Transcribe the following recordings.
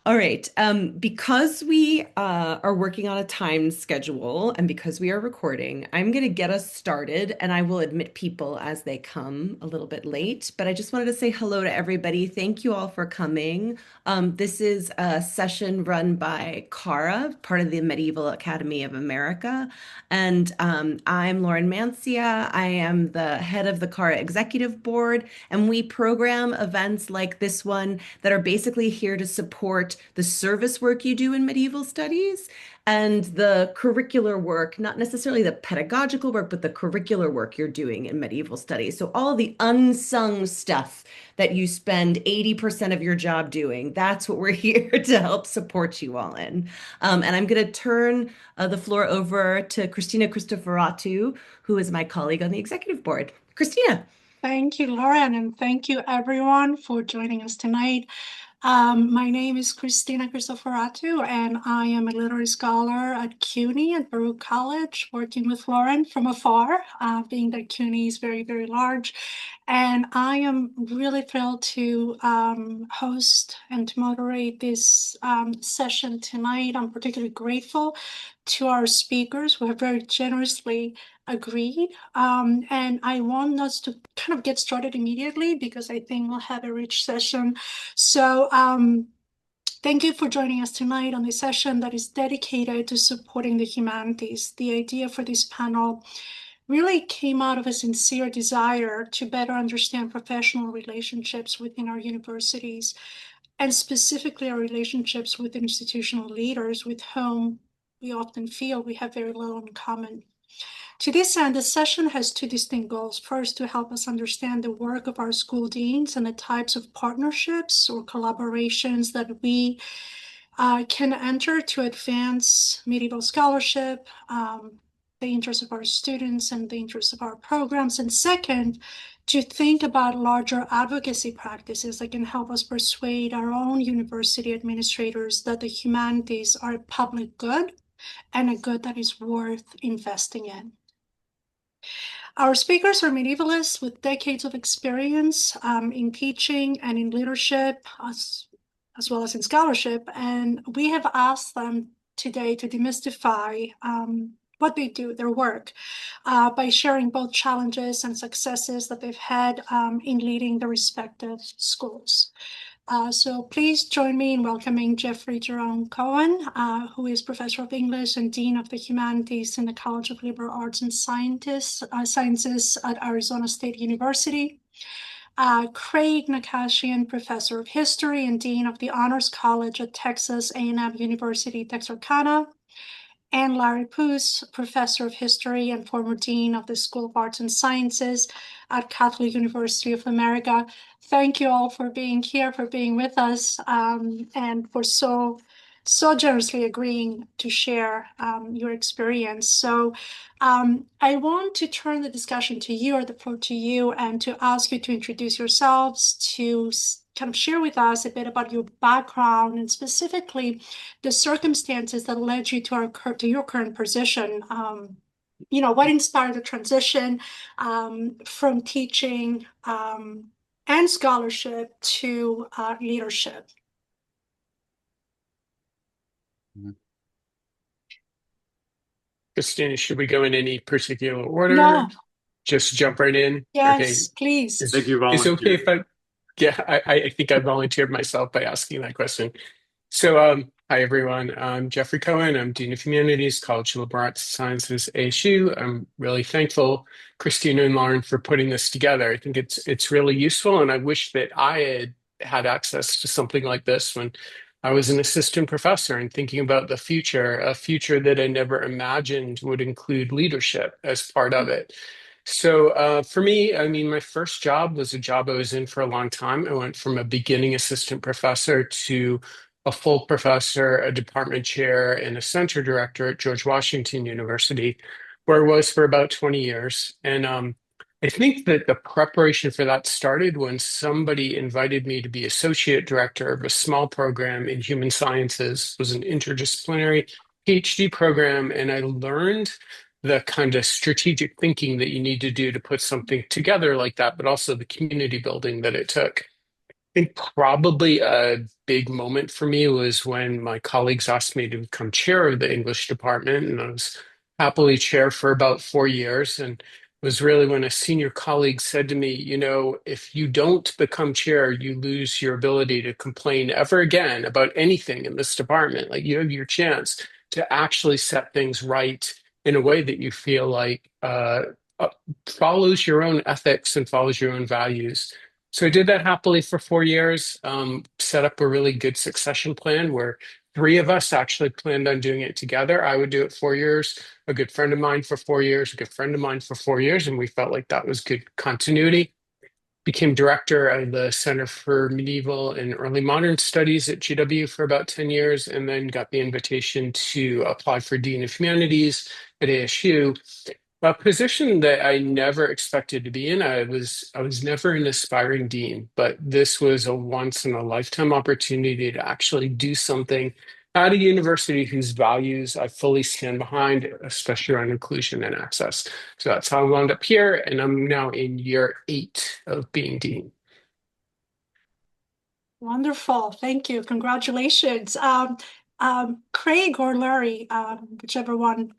All right. Because we are working on a time schedule and because we are recording, I'm going to get us started and I will admit people as they come a little bit late. But I just wanted to say hello to everybody. Thank you all for coming. This is a session run by CARA, part of the Medieval Academy of America. And I'm Lauren Mancia. I am the head of the CARA Executive Board, and we program events like this one that are basically here to support the service work you do in medieval studies and the curricular work, not necessarily the pedagogical work, but the curricular work you're doing in medieval studies. So all the unsung stuff that you spend 80% of your job doing, that's what we're here to help support you all in. And I'm going to turn the floor over to Christina Christoforatou, who is my colleague on the executive board. Christina. Thank you, Lauren, and thank you everyone for joining us tonight. My name is Christina Christoforatou, and I am a literary scholar at CUNY at Baruch College, working with Lauren from afar, being that CUNY is very, very large. And I am really thrilled to host and to moderate this session tonight. I'm particularly grateful to our speakers who have very generously agreed. And I want us to kind of get started immediately because I think we'll have a rich session. So thank you for joining us tonight on this session that is dedicated to supporting the humanities. The idea for this panel really came out of a sincere desire to better understand professional relationships within our universities, and specifically our relationships with institutional leaders with whom we often feel we have very little in common. To this end, the session has two distinct goals. First, to help us understand the work of our school deans and the types of partnerships or collaborations that we can enter to advance medieval scholarship, the interests of our students and the interests of our programs. And second, to think about larger advocacy practices that can help us persuade our own university administrators that the humanities are a public good and a good that is worth investing in. Our speakers are medievalists with decades of experience in teaching and in leadership, as well as in scholarship. And we have asked them today to demystify what they do, their work, by sharing both challenges and successes that they've had in leading the respective schools. So please join me in welcoming Jeffrey Jerome Cohen, who is Professor of English and Dean of the Humanities in the College of Liberal Arts and Sciences at Arizona State University. Craig Nakashian, Professor of History and Dean of the Honors College at Texas A&M University-Texarkana. And Lawrence Poos, Professor of History and former Dean of the School of Arts and Sciences at Catholic University of America. Thank you all for being here, for being with us, and for so generously agreeing to share your experience. So I want to turn the discussion to you, or the floor to you, and to ask you to introduce yourselves, to kind of share with us a bit about your background and specifically the circumstances that led you to your current position. What inspired the transition from teaching and scholarship to leadership? Christina, should we go in any particular No. order? Just jump right in? Okay. Yes, please. Is, Thank you, is it okay volunteer. if yeah, I think I volunteered myself by asking that question. So, hi everyone. I'm Jeffrey Cohen. I'm Dean of Humanities, College of Liberal Arts and Sciences, ASU. I'm really thankful, Christina and Lauren, for putting this together. I think it's really useful, and I wish that I had access to something like this when I was an assistant professor and thinking about the future, a future that I never imagined would include leadership as part of it. So for me, I mean, my first job was a job I was in for a long time. I went from a beginning assistant professor to a full professor, a department chair, and a center director at George Washington University, where I was for about 20 years. And I think that the preparation for that started when somebody invited me to be associate director of a small program in human sciences. It was an interdisciplinary PhD program, and I learned the kind of strategic thinking that you need to do to put something together like that, but also the community building that it took. think probably a big moment for me was when my colleagues asked me to become chair of the English department, and I was happily chair for about 4 years. And it was really when a senior colleague said to me, if you don't become chair, you lose your ability to complain ever again about anything in this department. Like you have your chance to actually set things right in a way that you feel like uh, follows your own ethics and follows your own values. So I did that happily for 4 years, set up a really good succession plan where three of us actually planned on doing it together. I would do it 4 years, a good friend of mine for 4 years, a good friend of mine for 4 years, and we felt like that was good continuity. Became director of the Center for Medieval and Early Modern Studies at GW for about 10 years, and then got the invitation to apply for Dean of Humanities at ASU, a position that I never expected to be in. I was never an aspiring dean, but this was a once in a lifetime opportunity to actually do something at a university whose values I fully stand behind, especially around inclusion and access. So that's how I wound up here, and I'm now in year 8 of being dean. Wonderful. Thank you. Congratulations. Craig or Larry, whichever one.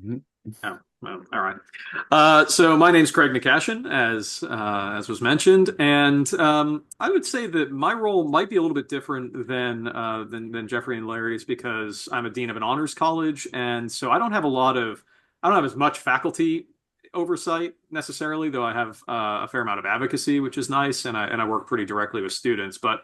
Mhm. Oh, well, all right. So my name's Craig Nakashian, as was mentioned, and I would say that my role might be a little bit different than Jeffrey and Larry's because I'm a dean of an honors college, and so I don't have as much faculty oversight necessarily, though I have a fair amount of advocacy, which is nice, and I work pretty directly with students, but.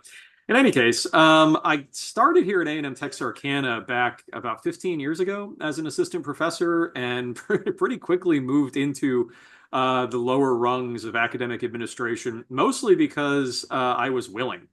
In any case, I started here at A&M Texarkana back about 15 years ago as an assistant professor and pretty quickly moved into the lower rungs of academic administration, mostly because I was willing.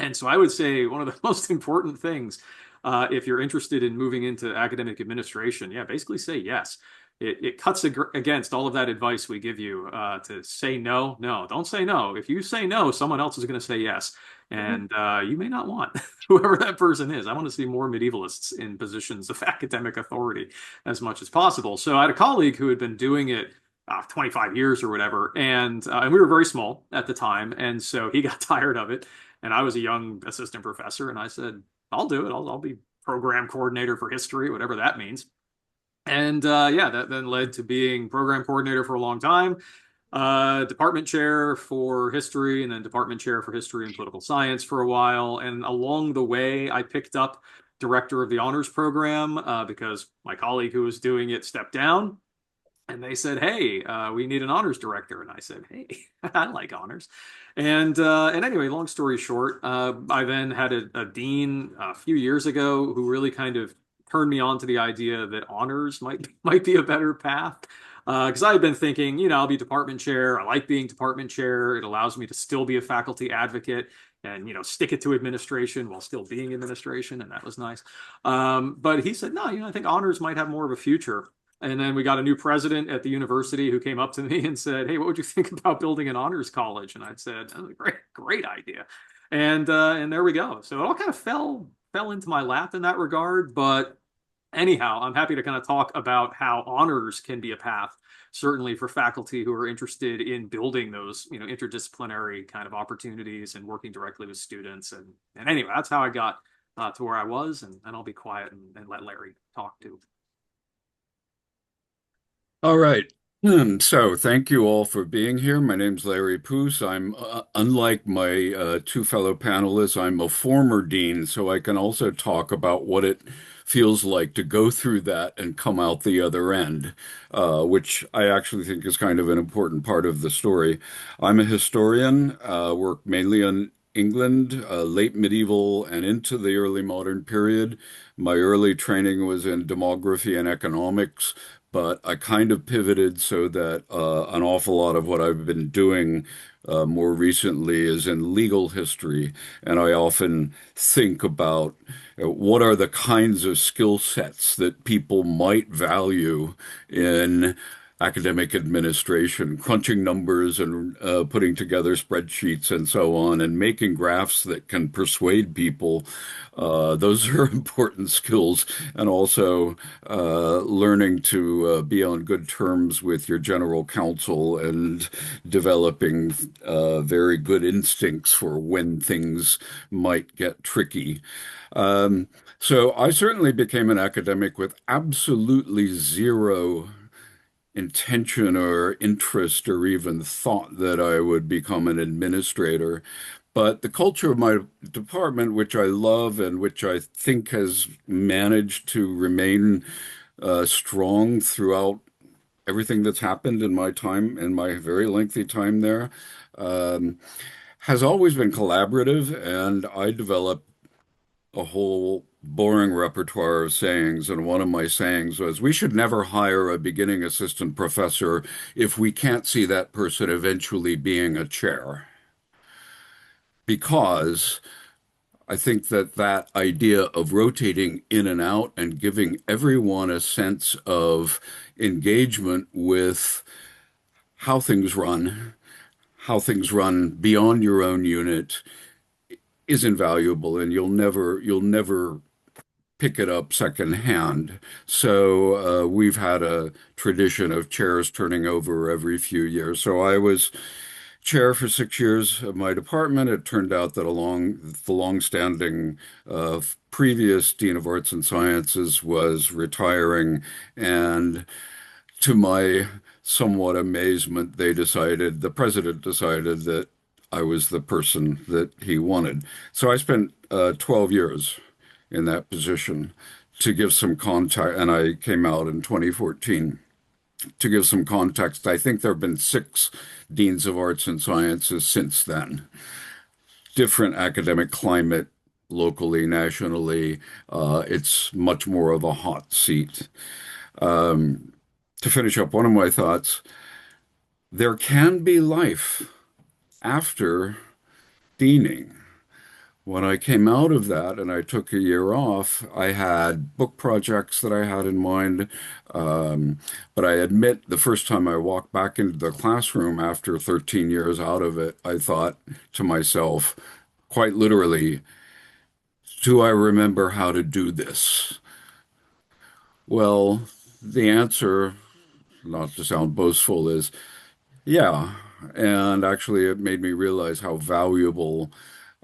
And so I would say one of the most important things, if you're interested in moving into academic administration, yeah, basically say yes. It cuts against all of that advice we give you to say no. No, don't say no. If you say no, someone else is going to say yes. And you may not want whoever that person is. I want to see more medievalists in positions of academic authority as much as possible. So I had a colleague who had been doing it 25 years or whatever, and we were very small at the time, and so he got tired of it. And I was a young assistant professor, and I said, "I'll do it. I'll be program coordinator for history, whatever that means." And yeah, that then led to being program coordinator for a long time, department chair for history, and then department chair for history and political science for a while. And along the way, I picked up director of the honors program because my colleague who was doing it stepped down. And they said, "Hey, we need an honors director." And I said, "Hey, I like honors." And anyway, long story short, I then had a dean a few years ago who really kind of turned me on to the idea that honors might be a better path. Because I had been thinking, I'll be department chair. I like being department chair. It allows me to still be a faculty advocate and stick it to administration while still being administration, and that was nice. But he said, "No, I think honors might have more of a future." And then we got a new president at the university who came up to me and said, "Hey, what would you think about building an honors college?" And I said, "That's a great idea." And there we go. So it all kind of fell into my lap in that regard. But anyhow, I'm happy to kind of talk about how honors can be a path, certainly for faculty who are interested in building those, interdisciplinary kind of opportunities and working directly with students. And anyway, that's how I got to where I was, and I'll be quiet and let Larry talk too. All right. So thank you all for being here. My name's Larry Poos. I'm, unlike my two fellow panelists, I'm a former dean, so I can also talk about what it feels like to go through that and come out the other end, which I actually think is kind of an important part of the story. I'm a historian, work mainly on England, late medieval and into the early modern period. My early training was in demography and economics, but I kind of pivoted so that an awful lot of what I've been doing more recently is in legal history. And I often think about what are the kinds of skill sets that people might value in academic administration, crunching numbers and putting together spreadsheets and so on, and making graphs that can persuade people. Those are important skills, and also learning to be on good terms with your general counsel and developing very good instincts for when things might get tricky. Um, so I certainly became an academic with absolutely zero intention or interest or even thought that I would become an administrator. But the culture of my department, which I love and which I think has managed to remain strong throughout everything that's happened in my time, in my very lengthy time there, um, has always been collaborative. And I developed a whole boring repertoire of sayings, and one of my sayings was, we should never hire a beginning assistant professor if we can't see that person eventually being a chair. Because I think that that idea of rotating in and out and giving everyone a sense of engagement with how things run beyond your own unit is invaluable, and you'll never pick it up secondhand. So we've had a tradition of chairs turning over every few years. So I was chair for 6 years of my department. It turned out that the longstanding previous dean of arts and sciences was retiring, and to my somewhat amazement, the president decided that I was the person that he wanted. So I spent 12 years in that position. To give some context, and I came out in 2014. To give some context, I think there have been 6 deans of arts and sciences since then. Different academic climate locally, nationally. It's much more of a hot seat. To finish up one of my thoughts, there can be life after deaning. When I came out of that and I took a year off, I had book projects that I had in mind. But I admit the first time I walked back into the classroom after 13 years out of it, I thought to myself, quite literally, do I remember how to do this? Well, the answer, not to sound boastful, is yeah. And actually, it made me realize how valuable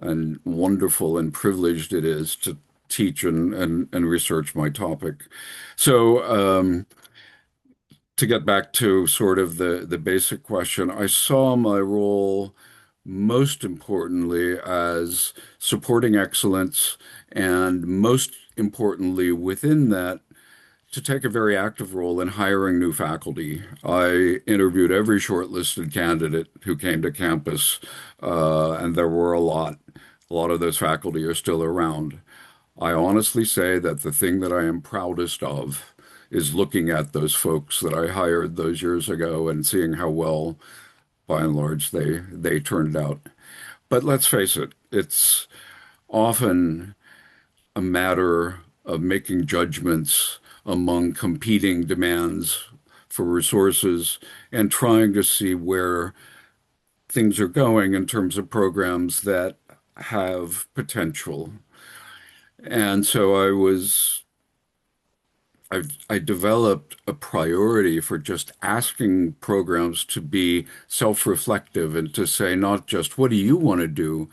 and wonderful and privileged it is to teach and research my topic. So, to get back to sort of the basic question, I saw my role most importantly as supporting excellence, and most importantly within that, to take a very active role in hiring new faculty. I interviewed every shortlisted candidate who came to campus, and there were a lot. A lot of those faculty are still around. I honestly say that the thing that I am proudest of is looking at those folks that I hired those years ago and seeing how well, by and large, they turned out. But let's face it, it's often a matter of making judgments among competing demands for resources and trying to see where things are going in terms of programs that have potential. And so I developed a priority for just asking programs to be self-reflective and to say not just what do you want to do,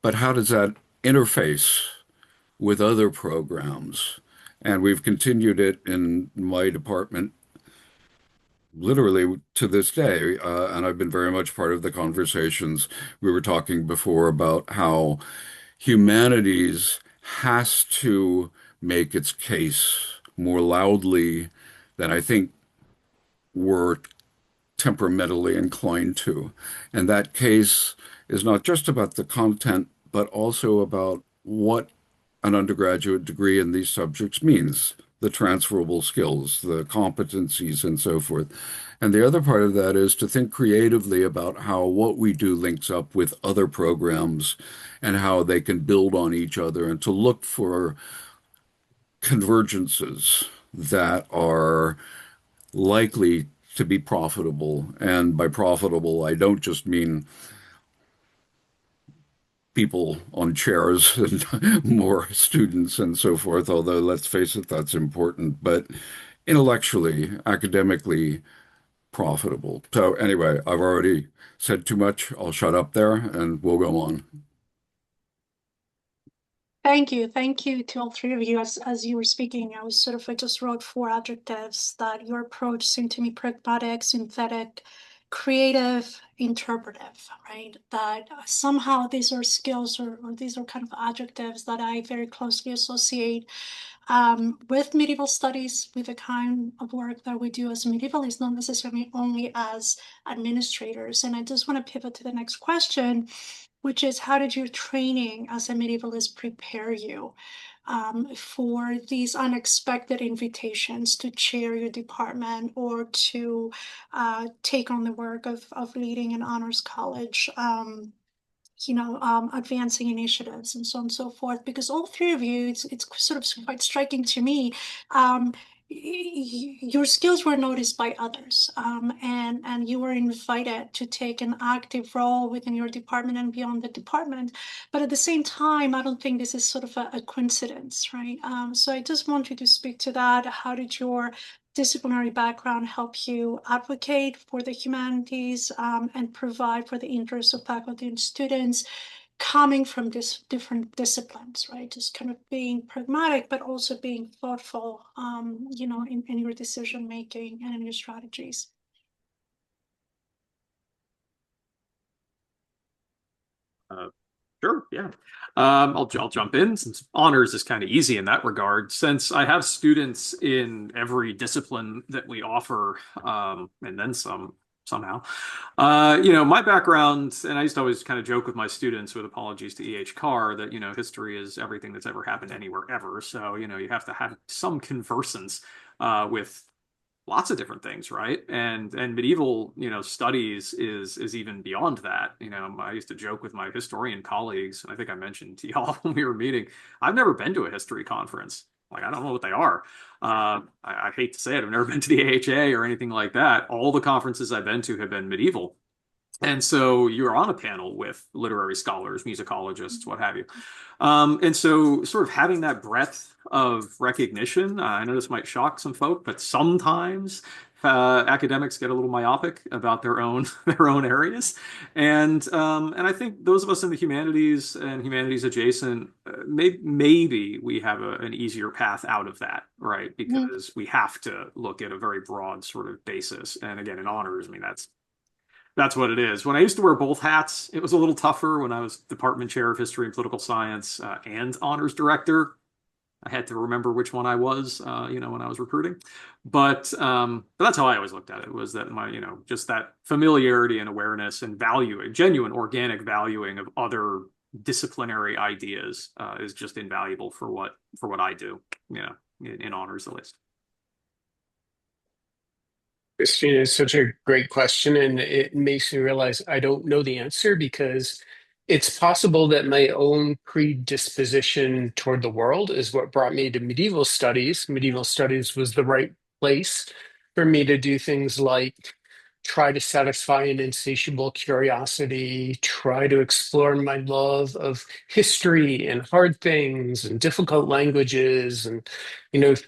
but how does that interface with other programs? And we've continued it in my department literally to this day. And I've been very much part of the conversations. We were talking before about how humanities has to make its case more loudly than I think we're temperamentally inclined to. And that case is not just about the content, but also about what an undergraduate degree in these subjects means, the transferable skills, the competencies, and so forth. And the other part of that is to think creatively about how what we do links up with other programs and how they can build on each other, and to look for convergences that are likely to be profitable. And by profitable, I don't just mean people on chairs and more students and so forth, although let's face it, that's important, but intellectually, academically profitable. So anyway, I've already said too much. I'll shut up there and we'll go on. Thank you. Thank you to all three of you. As you were speaking, I just wrote four adjectives that your approach seemed to me pragmatic, synthetic, creative, interpretive, right? That somehow these are skills or these are kind of adjectives that I very closely associate with medieval studies, with the kind of work that we do as medievalists, not necessarily only as administrators. And I just want to pivot to the next question, which is how did your training as a medievalist prepare you for these unexpected invitations to chair your department or to take on the work of leading an honors college? Advancing initiatives and so on and so forth, because all three of you, it's sort of quite striking to me. Your skills were noticed by others, and you were invited to take an active role within your department and beyond the department. But at the same time, I don't think this is sort of a coincidence, right? So I just want you to speak to that. How did your disciplinary background help you advocate for the humanities and provide for the interests of faculty and students coming from different disciplines, right? Just kind of being pragmatic, but also being thoughtful, in your decision making and in your strategies. Sure, yeah. I'll jump in since honors is kind of easy in that regard. Since I have students in every discipline that we offer, and then some somehow. My background, and I used to always kind of joke with my students, with apologies to CARA, that history is everything that's ever happened anywhere ever. So you have to have some conversance with lots of different things, right? And medieval, studies is even beyond that. I used to joke with my historian colleagues, and I think I mentioned to y'all when we were meeting, I've never been to a history conference. Like, I don't know what they are. I hate to say it, I've never been to the AHA or anything like that. All the conferences I've been to have been medieval. And so you're on a panel with literary scholars, musicologists, what have you. And so sort of having that breadth of recognition, I know this might shock some folk, but sometimes academics get a little myopic about their own areas. And I think those of us in the humanities and humanities adjacent, maybe we have an easier path out of that, right? Because we have to look at a very broad sort of basis. And again, in honors, I mean, that's what it is. When I used to wear both hats, it was a little tougher when I was department chair of history and political science and honors director. I had to remember which one I was, when I was recruiting. But that's how I always looked at it, was that just that familiarity and awareness and valuing, genuine organic valuing of other disciplinary ideas is just invaluable for what I do, in honors at least. Christina, is such a great question, and it makes me realize I don't know the answer, because it's possible that my own predisposition toward the world is what brought me to medieval studies. Medieval studies was the right place for me to do things like try to satisfy an insatiable curiosity, try to explore my love of history and hard things and difficult languages, and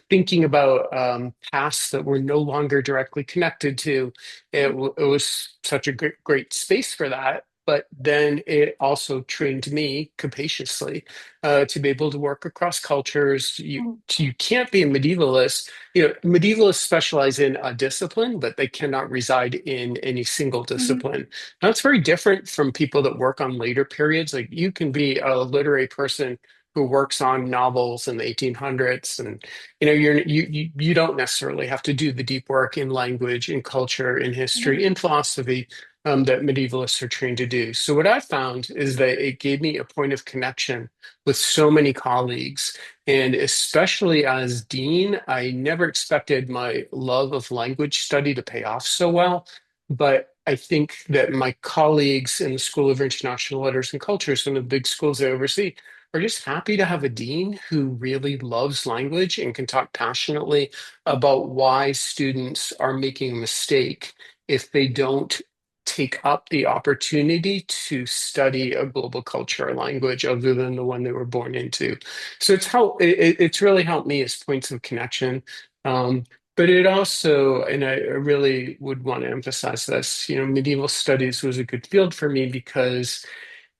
thinking about pasts that were no longer directly connected to. It was such a great space for that. But then it also trained me capaciously to be able to work across cultures. You can't be a medievalist. Medievalists specialize in a discipline, but they cannot reside in any single discipline. Now, it's very different from people that work on later periods. Like, you can be a literary person who works on novels in the 1800s, and you don't necessarily have to do the deep work in language, in culture, in history, in philosophy that medievalists are trained to do. So what I found is that it gave me a point of connection with so many colleagues. And especially as dean, I never expected my love of language study to pay off so well. But I think that my colleagues in the School of International Letters and Culture, some of the big schools I oversee, are just happy to have a dean who really loves language and can talk passionately about why students are making a mistake if they don't take up the opportunity to study a global culture or language other than the one they were born into. So it's really helped me as points of connection. Um, but it also, and I really would want to emphasize this, medieval studies was a good field for me because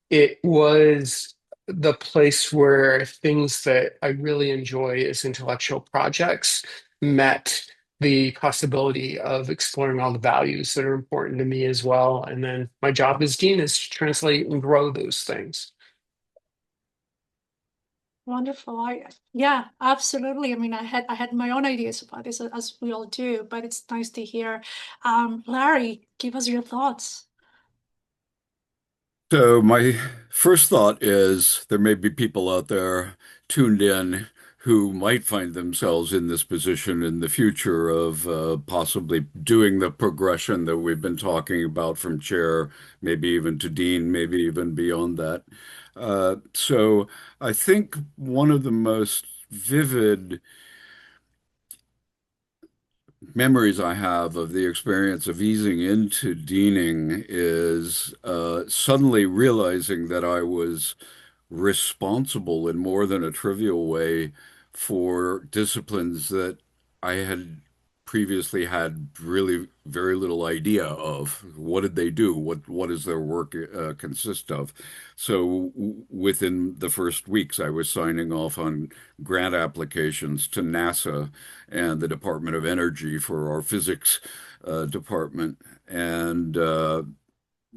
it was the place where things that I really enjoy as intellectual projects met the possibility of exploring all the values that are important to me as well. And then my job as dean is to translate and grow those things. Wonderful. Yeah, absolutely. I mean, I had my own ideas about this, as we all do, but it's nice to hear. Larry, give us your thoughts. So my first thought is there may be people out there tuned in who might find themselves in this position in the future of possibly doing the progression that we've been talking about from chair, maybe even to dean, maybe even beyond that. So I think one of the most vivid memories I have of the experience of easing into deaning is suddenly realizing that I was responsible in more than a trivial way for disciplines that I had previously had really very little idea of. What did they do? What does their work consist of? So within the first weeks, I was signing off on grant applications to NASA and the Department of Energy for our physics department. And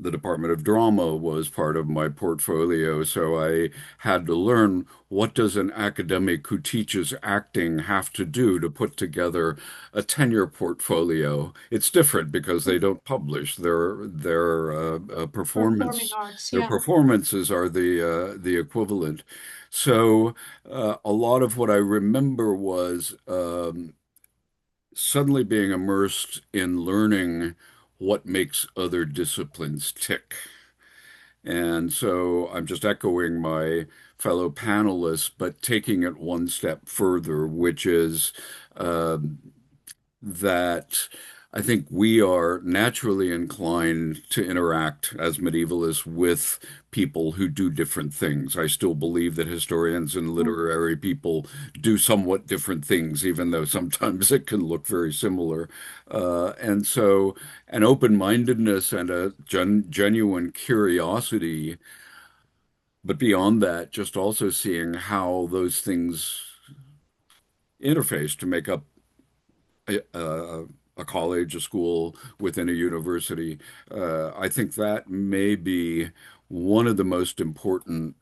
the Department of Drama was part of my portfolio, so I had to learn what does an academic who teaches acting have to do to put together a tenure portfolio. It's different because they don't publish Performing performance. arts, Their yeah. performances are the equivalent. So a lot of what I remember was suddenly being immersed in learning what makes other disciplines tick. And so I'm just echoing my fellow panelists, but taking it one step further, which is um, that I think we are naturally inclined to interact as medievalists with people who do different things. I still believe that historians and literary people do somewhat different things, even though sometimes it can look very similar. And so an open-mindedness and a genuine curiosity, but beyond that, just also seeing how those things interface to make up a college, a school within a university. I think that may be one of the most important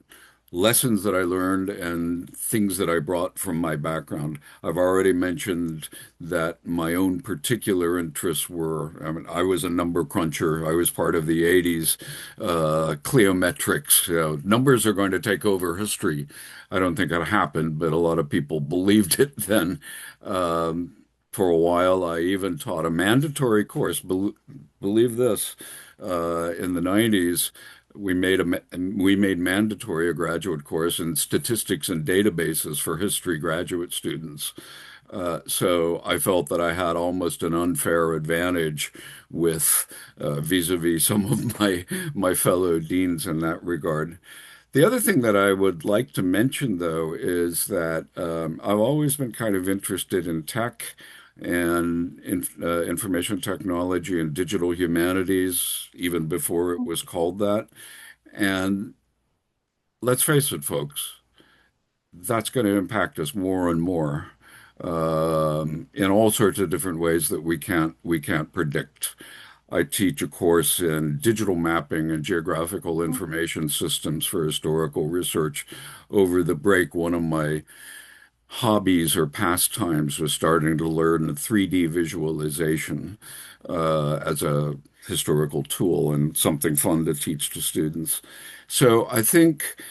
lessons that I learned and things that I brought from my background. I've already mentioned that my own particular interests were, I mean, I was a number cruncher. I was part of the 80s Cleometrics. Numbers are going to take over history. I don't think it happened, but a lot of people believed it then. For a while, I even taught a mandatory course. Believe this, in the 90s, we made mandatory a graduate course in statistics and databases for history graduate students. So I felt that I had almost an unfair advantage with vis-a-vis some of my fellow deans in that regard. The other thing that I would like to mention, though, is that I've always been kind of interested in tech and information technology and digital humanities, even before it was called that. And let's face it, folks, that's going to impact us more and more in all sorts of different ways that we can't predict. I teach a course in digital mapping and geographical information systems for historical research. Over the break, one of my hobbies or pastimes was starting to learn 3D visualization as a historical tool and something fun to teach to students. So I think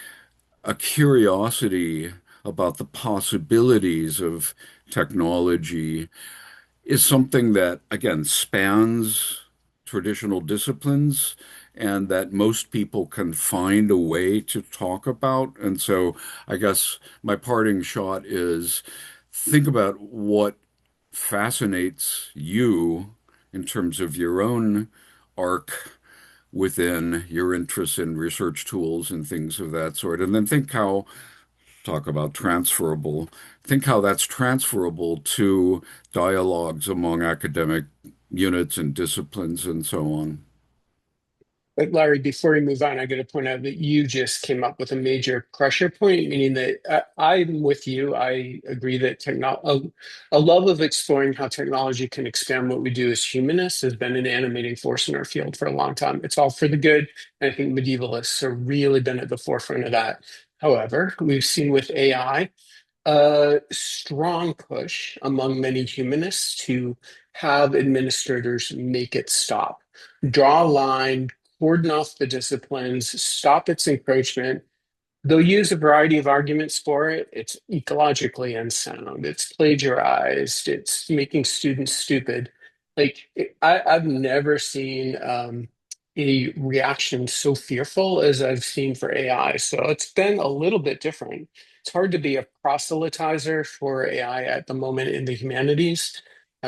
a curiosity about the possibilities of technology is something that, again, spans traditional disciplines and that most people can find a way to talk about. And so I guess my parting shot is think about what fascinates you in terms of your own arc within your interests in research tools and things of that sort. And then think how, talk about transferable, think how that's transferable to dialogues among academic units and disciplines and so on. But Larry, before we move on, I got to point out that you just came up with a major pressure point, meaning that I'm with you. I agree that a love of exploring how technology can expand what we do as humanists has been an animating force in our field for a long time. It's all for the good, and I think medievalists have really been at the forefront of that. However, we've seen with AI a strong push among many humanists to have administrators make it stop, draw a line, cordon off the disciplines, stop its encroachment. They'll use a variety of arguments for it. It's ecologically unsound, it's plagiarized, it's making students stupid. I've never seen a reaction so fearful as I've seen for AI. So it's been a little bit different. It's hard to be a proselytizer for AI at the moment in the humanities,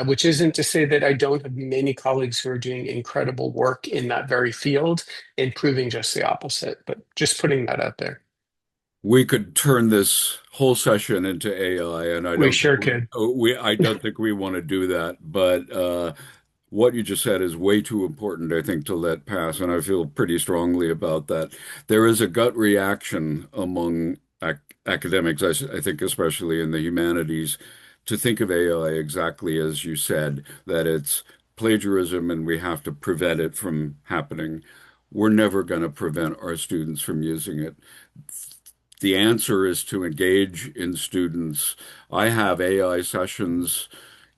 which isn't to say that I don't have many colleagues who are doing incredible work in that very field and proving just the opposite, but just putting that out there. We could turn this whole session into AI, and We sure could. I don't think we want to do that. But what you just said is way too important, I think, to let pass, and I feel pretty strongly about that. There is a gut reaction among academics, I think, especially in the humanities, to think of AI exactly as you said, that it's plagiarism and we have to prevent it from happening. We're never going to prevent our students from using it. The answer is to engage in students. I have AI sessions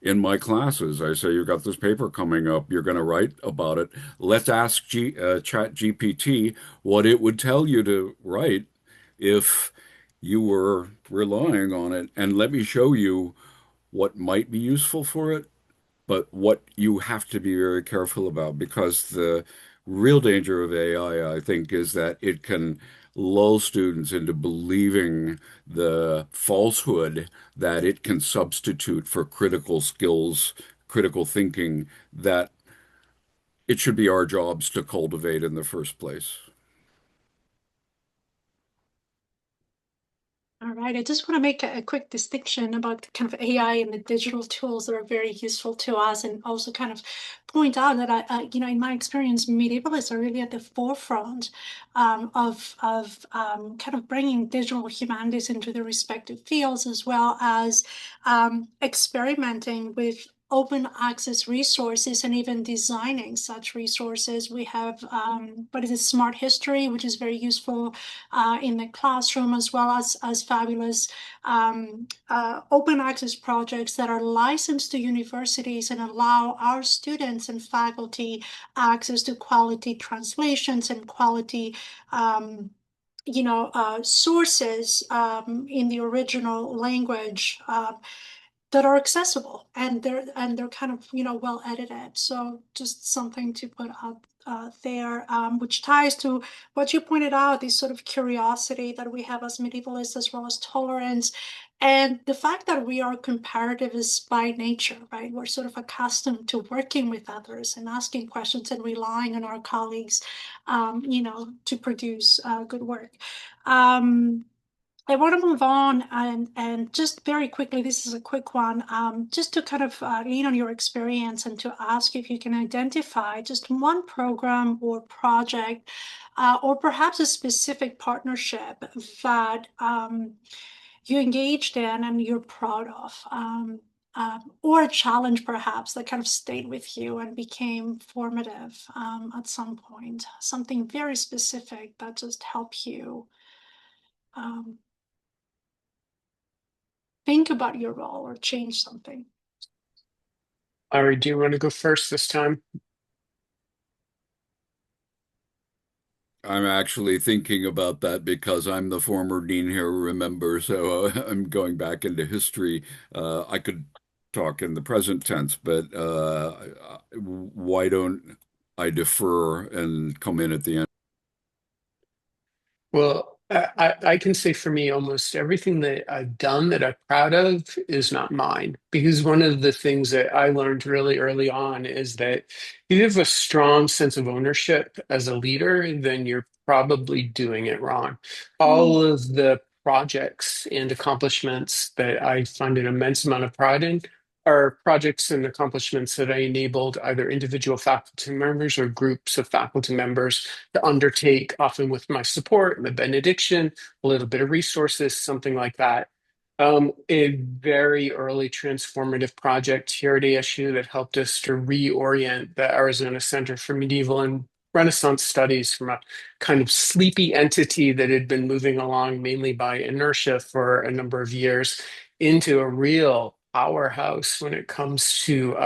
in my classes. I say, you've got this paper coming up. You're going to write about it. Let's ask Chat GPT what it would tell you to write if you were relying on it. And let me show you what might be useful for it, but what you have to be very careful about, because the real danger of AI, I think, is that it can lull students into believing the falsehood that it can substitute for critical skills, critical thinking that it should be our jobs to cultivate in the first place. All right, I just want to make a quick distinction about the kind of AI and the digital tools that are very useful to us, and also kind of point out that in my experience, medievalists are really at the forefront of kind of bringing digital humanities into their respective fields, as well as experimenting with open access resources and even designing such resources. We have what is it, Smart History, which is very useful in the classroom, as well as fabulous open access projects that are licensed to universities and allow our students and faculty access to quality translations and quality sources in the original language that are accessible, and they're kind of well edited. So just something to put out there, which ties to what you pointed out, this sort of curiosity that we have as medievalists, as well as tolerance, and the fact that we are comparativists by nature, right? We're sort of accustomed to working with others and asking questions and relying on our colleagues, to produce good work. I want to move on and just very quickly, this is a quick one, just to kind of lean on your experience and to ask if you can identify just one program or project, or perhaps a specific partnership that you engaged in and you're proud of, or a challenge perhaps that kind of stayed with you and became formative at some point, something very specific that just helped you think about your role or change something. Larry, do you want to go first this time? I'm actually thinking about that because I'm the former dean here, remember, so I'm going back into history. I could talk in the present tense, but why don't I defer and come in at the end. Well, I can say for me, almost everything that I've done that I'm proud of is not mine. Because one of the things that I learned really early on is that if you have a strong sense of ownership as a leader, then you're probably doing it wrong. Mm, All of the projects and accomplishments that I find an immense amount of pride in are projects and accomplishments that I enabled either individual faculty members or groups of faculty members to undertake, often with my support, my benediction, a little bit of resources, something like that. A very early transformative project here at ASU that helped us to reorient the Arizona Center for Medieval and Renaissance Studies from a kind of sleepy entity that had been moving along mainly by inertia for a number of years into a real powerhouse when it comes to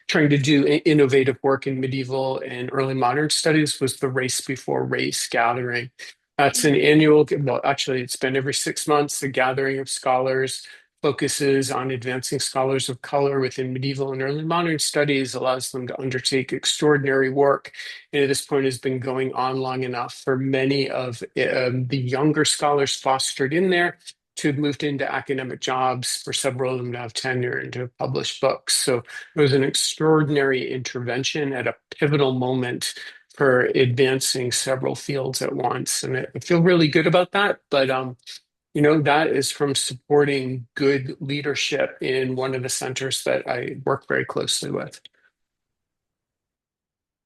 trying to do innovative work in medieval and early modern studies was the Race Before Race gathering. That's an annual, well, actually, it's been every 6 months, a gathering of scholars, focuses on advancing scholars of color within medieval and early modern studies, allows them to undertake extraordinary work. And at this point has been going on long enough for many of the younger scholars fostered in there to have moved into academic jobs, for several of them to have tenure and to have published books. So it was an extraordinary intervention at a pivotal moment for advancing several fields at once. And I feel really good about that. But that is from supporting good leadership in one of the centers that I work very closely with.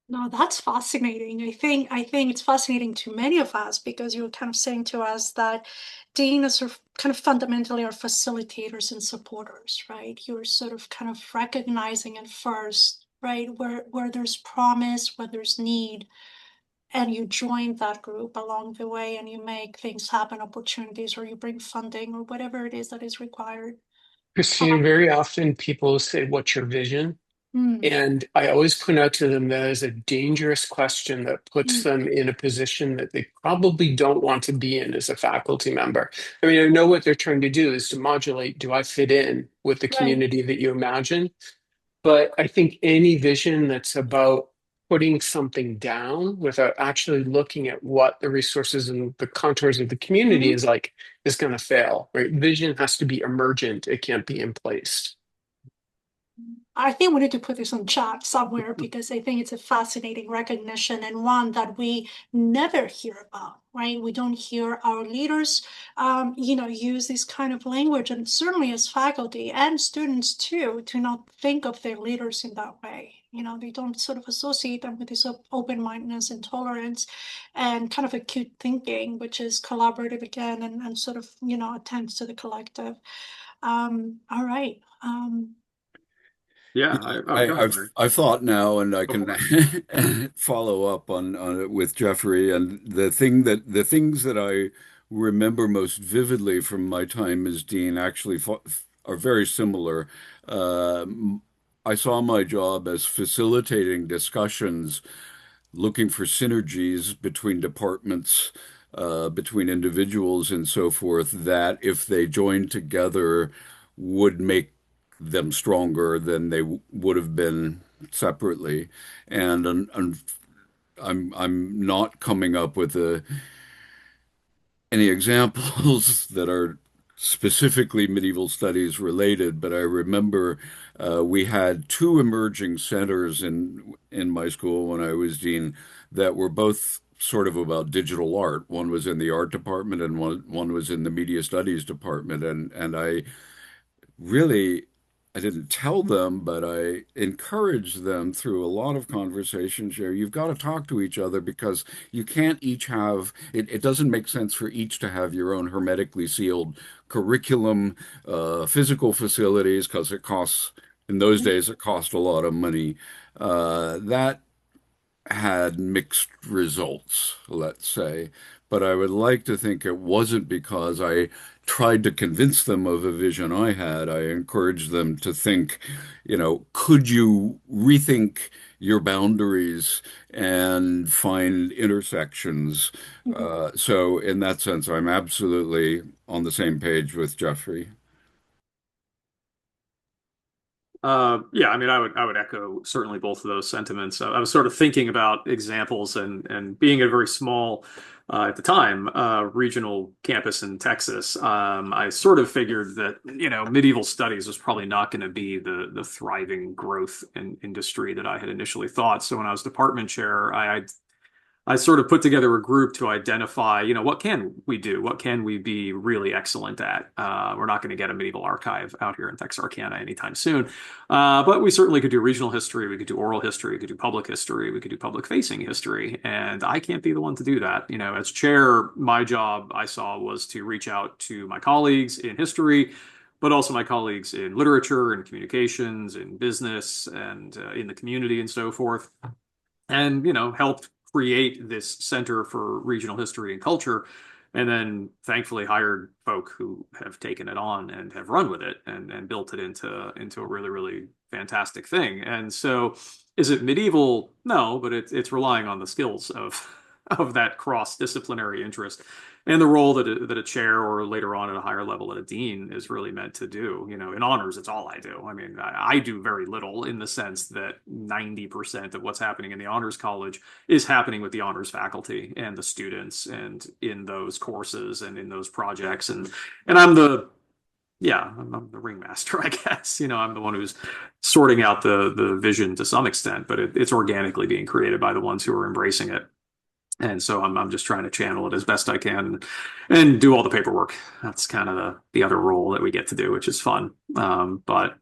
no, that's fascinating. I think it's fascinating to many of us because you're kind of saying to us that deans are kind of fundamentally are facilitators and supporters, right? You're sort of kind of recognizing at first, right, where there's promise, where there's need, and you join that group along the way and you make things happen, opportunities, or you bring funding or whatever it is that is required. Christina, very often people say, "What's your vision?" Mm, And I always point out to them that is a dangerous question that puts mm, them in a position that they probably don't want to be in as a faculty member. I mean, I know what they're trying to do is to modulate, do I fit in with the right. community that you imagine? But I think any vision that's about putting something down without actually looking at what the resources and the contours of the community Mhm. is like is going to fail, right? Vision has to be emergent. It can't be in place. I think we need to put this on chat somewhere because I think it's a fascinating recognition and one that we never hear about, right? We don't hear our leaders, use this kind of language, and certainly as faculty and students too, to not think of their leaders in that way. They don't sort of associate them with this open-mindedness and tolerance and kind of acute thinking, which is collaborative again and sort of, attends to the collective. All right. Yeah, I, go ahead, I've Larry. I've thought now, and I Go for can it. follow up on it with Jeffrey. And the things that I remember most vividly from my time as dean actually are very similar. Um, I saw my job as facilitating discussions, looking for synergies between departments, between individuals, and so forth, that if they joined together would make them stronger than they would have been separately. And I'm not coming up with any examples that are specifically medieval studies related, but I remember we had two emerging centers in my school when I was dean that were both sort of about digital art. One was in the art department and one was in the media studies department. And really, I didn't tell them, but I encouraged them through a lot of conversations here. You've got to talk to each other because you can't each have, it doesn't make sense for each to have your own hermetically sealed curriculum, physical facilities, because in those days, it cost a lot of money. That had mixed results, let's say. But I would like to think it wasn't because I tried to convince them of a vision I had. I encouraged them to think, could you rethink your boundaries and find intersections? So, in that sense, I'm absolutely on the same page with Jeffrey. Yeah, I mean, I would echo certainly both of those sentiments. I was sort of thinking about examples and being a very small at the time regional campus in Texas. I sort of figured that medieval studies was probably not going to be the thriving growth in industry that I had initially thought. So when I was department chair, I sort of put together a group to identify, what can we do? What can we be really excellent at? We're not going to get a medieval archive out here in Texarkana anytime soon. But we certainly could do regional history. We could do oral history. We could do public history. We could do public facing history. And I can't be the one to do that. As chair, my job I saw was to reach out to my colleagues in history, but also my colleagues in literature and communications, in business and in the community and so forth. And, helped create this Center for Regional History and Culture, and then thankfully hired folk who have taken it on and have run with it and built it into a really, really fantastic thing. And so is it medieval? No, but it's relying on the skills of that cross-disciplinary interest and the role that a chair or later on at a higher level at a dean is really meant to do. In honors, it's all I do. I mean, I do very little in the sense that 90% of what's happening in the honors college is happening with the honors faculty and the students and in those courses and in those projects. And I'm I'm the ringmaster, I guess. I'm the one who's sorting out the vision to some extent, but it's organically being created by the ones who are embracing it. And so I'm just trying to channel it as best I can and do all the paperwork. That's kind of the other role that we get to do, which is fun. But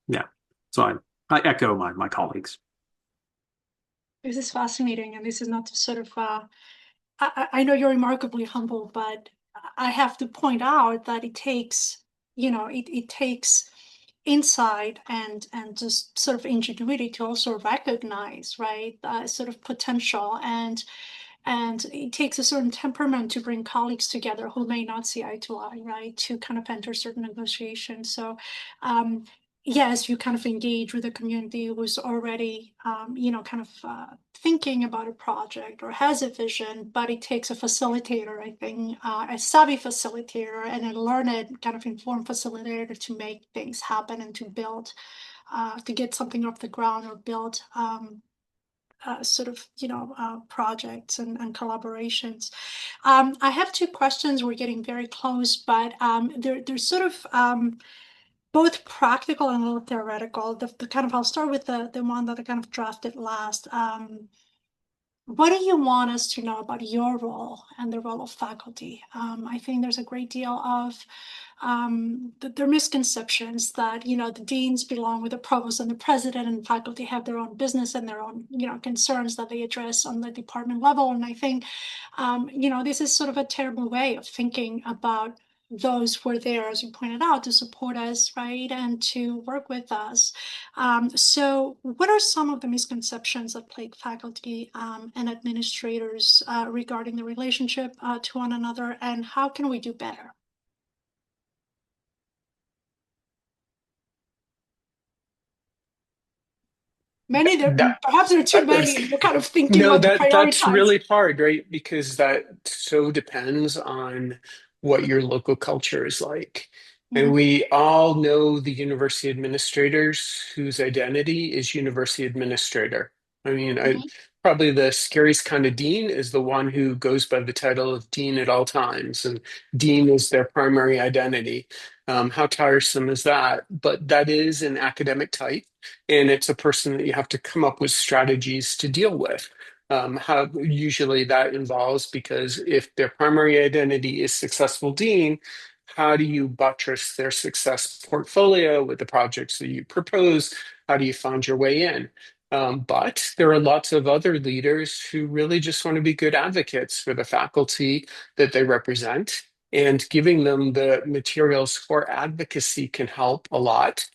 yeah, so I echo my colleagues. This is fascinating, and this is not to sort of, I know you're remarkably humble, but I have to point out that it takes, it takes insight and just sort of ingenuity to also recognize, right, sort of potential. And it takes a certain temperament to bring colleagues together who may not see eye to eye, right, to kind of enter certain negotiations. So, yes, you kind of engage with a community who's already, kind of thinking about a project or has a vision, but it takes a facilitator, I think, a savvy facilitator and a learned, kind of informed facilitator to make things happen and to build, to get something off the ground or build sort of, projects and collaborations. I have two questions. We're getting very close, but they're sort of both practical and a little theoretical. The kind of, I'll start with the one that I kind of drafted last. What do you want us to know about your role and the role of faculty? I think there's a great deal of there are misconceptions that the deans belong with the provost and the president, and faculty have their own business and their own concerns that they address on the department level. And I think this is sort of a terrible way of thinking about those who are there, as you pointed out, to support us, right, and to work with us. So what are some of the misconceptions that plague faculty and administrators regarding the relationship to one another, and how can we do better? Perhaps there are too many. You're kind of thinking No, what to that's prioritize. really hard, right? Because that so depends on what your local culture is like. And Mhm. we all know the university administrators whose identity is university administrator. I mean, Mhm. probably the scariest kind of dean is the one who goes by the title of dean at all times, and dean is their primary identity. How tiresome is that? But that is an academic type, and it's a person that you have to come up with strategies to deal with. How usually that involves, because if their primary identity is successful dean, how do you buttress their success portfolio with the projects that you propose? How do you find your way in? But there are lots of other leaders who really just want to be good advocates for the faculty that they represent, and giving them the materials for advocacy can help a lot.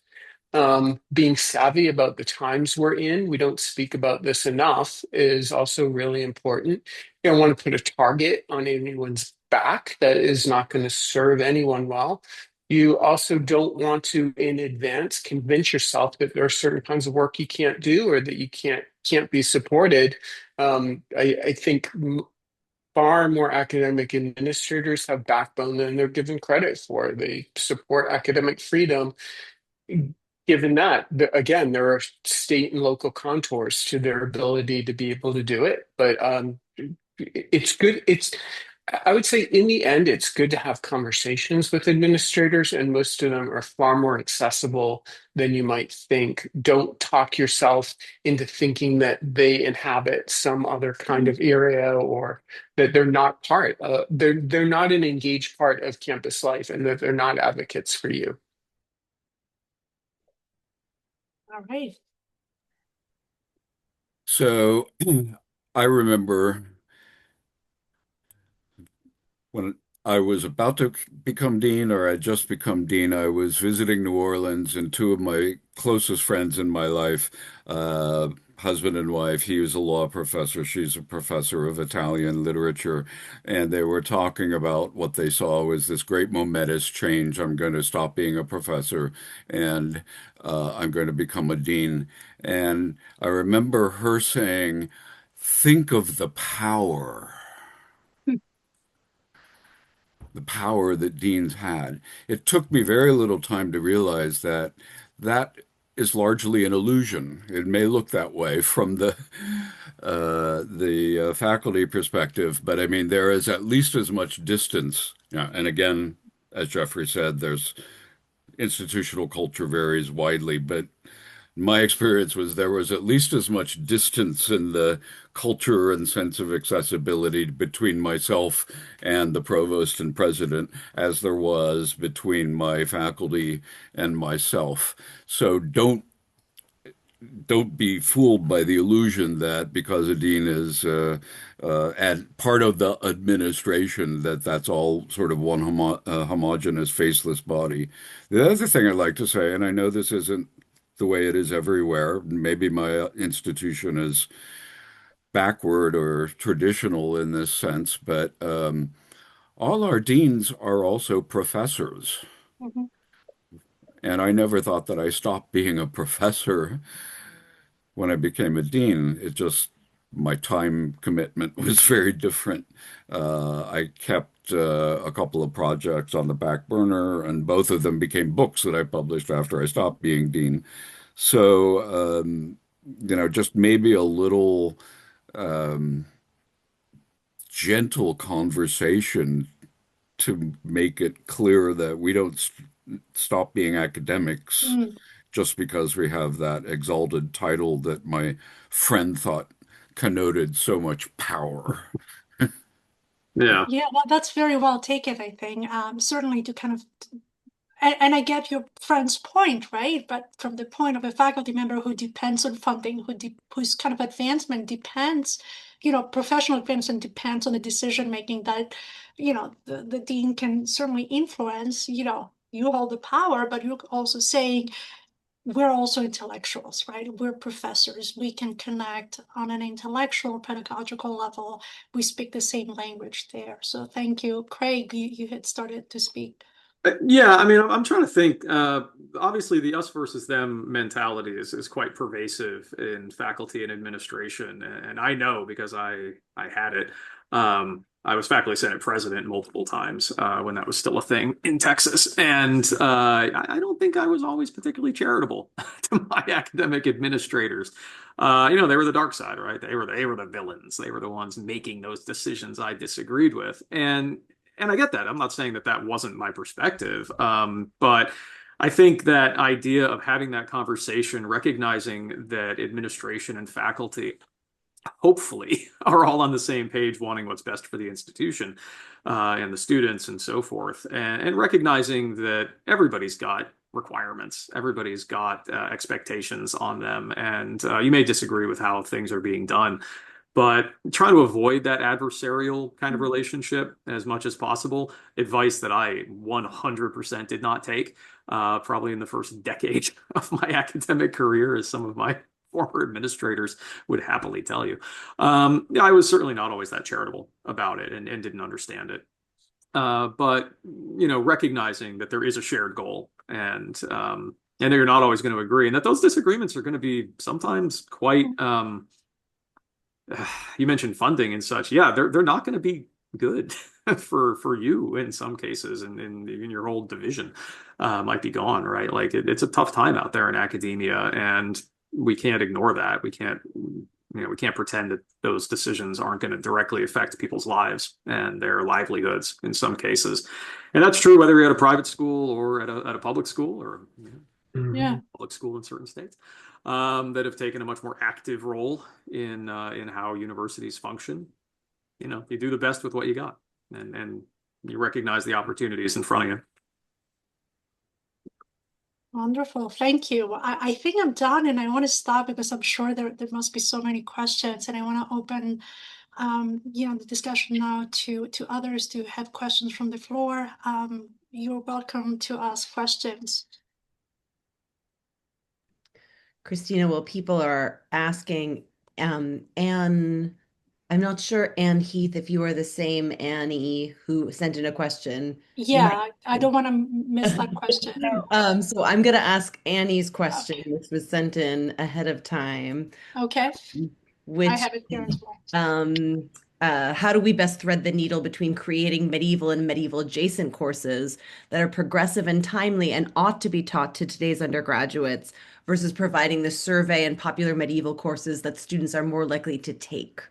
Being savvy about the times we're in, we don't speak about this enough, is also really important. You don't want to put a target on anyone's back. That is not going to serve anyone well. You also don't want to, in advance, convince yourself that there are certain kinds of work you can't do or that you can't be supported. I think far more academic administrators have backbone than they're given credit for. They support academic freedom. given that, again, there are state and local contours to their ability to be able to do it. But it's good. I would say in the end, it's good to have conversations with administrators, and most of them are far more accessible than you might think. Don't talk yourself into thinking that they inhabit some other kind of area, or that they're not they're not an engaged part of campus life, and that they're not advocates for you. All right. So I remember when I was about to become dean, or had just become dean, I was visiting New Orleans, and two of my closest friends in my life, husband and wife, he was a law professor, she's a professor of Italian literature, and they were talking about what they saw was this great momentous change. I'm going to stop being a professor, and I'm going to become a dean. And I remember her saying, think of the power that deans had. It took me very little time to realize that that is largely an illusion. It may look that way from the faculty perspective, but I mean there is at least as much distance. Yeah, and again, as Jeffrey said, there's institutional culture varies widely, but my experience was there was at least as much distance in the culture and sense of accessibility between myself and the provost and president as there was between my faculty and myself. So don't be fooled by the illusion that because a dean is at part of the administration, that that's all sort of one homogeneous, faceless body. The other thing I'd like to say, and I know this isn't the way it is everywhere, maybe my institution is backward or traditional in this sense, but all our deans are also professors. Mhm. And I never thought that I stopped being a professor when I became a dean. It just, my time commitment was very different. I kept a couple of projects on the back burner, and both of them became books that I published after I stopped being dean. So, just maybe a little um, gentle conversation to make it clear that we don't stop being academics Mm. just because we have that exalted title that my friend thought connoted so much power. Yeah. Yeah, that's very well taken, I think. Certainly to kind of, and I get your friend's point, right? But from the point of a faculty member who depends on funding, whose kind of advancement depends, professional advancement depends on the decision making that, the dean can certainly influence. You hold the power, but you're also saying we're also intellectuals, right? We're professors. We can connect on an intellectual, pedagogical level. We speak the same language there. So thank you. Craig, you had started to speak. Yeah, I mean, I'm trying to think. Obviously, the us versus them mentality is quite pervasive in faculty and administration, and I know because I had it. I was faculty senate president multiple times when that was still a thing in Texas, and I don't think I was always particularly charitable to my academic administrators. They were the dark side, right? They were the villains. They were the ones making those decisions I disagreed with, and I get that. I'm not saying that that wasn't my perspective, but I think that idea of having that conversation, recognizing that administration and faculty hopefully are all on the same page, wanting what's best for the institution and the students and so forth, and recognizing that everybody's got requirements, everybody's got expectations on them, and you may disagree with how things are being done. But try to avoid that adversarial kind of relationship as much as possible. Advice that I 100% did not take, probably in the first decade of my academic career, as some of my former administrators would happily tell you. I was certainly not always that charitable about it and didn't understand it. But recognizing that there is a shared goal, and that you're not always going to agree, and that those disagreements are going to be sometimes quite. You mentioned funding and such. Yeah, they're not going to be good. for you in some cases, and even your whole division might be gone, right? Like it's a tough time out there in academia, and we can't ignore that. We can't pretend that those decisions aren't going to directly affect people's lives and their livelihoods in some cases. And that's true whether you're at a private school or at a public school, or Yeah. public school in certain states that have taken a much more active role in how universities function. You do the best with what you got, and you recognize the opportunities in front of you. Wonderful. Thank you. I think I'm done, and I want to stop because I'm sure there must be so many questions, and I want to open the discussion now to others to have questions from the floor. You're welcome to ask questions. Christina, well, people are asking, Anne, I'm not sure, Anne Heath, if you are the same Annie who sent in a question. You might. Yeah, I don't want to miss that question. So I'm going to ask Annie's question, which was sent in ahead of time, Okay, I which have it here as well. how do we best thread the needle between creating medieval and medieval adjacent courses that are progressive and timely and ought to be taught to today's undergraduates versus providing the survey and popular medieval courses that students are more likely to take,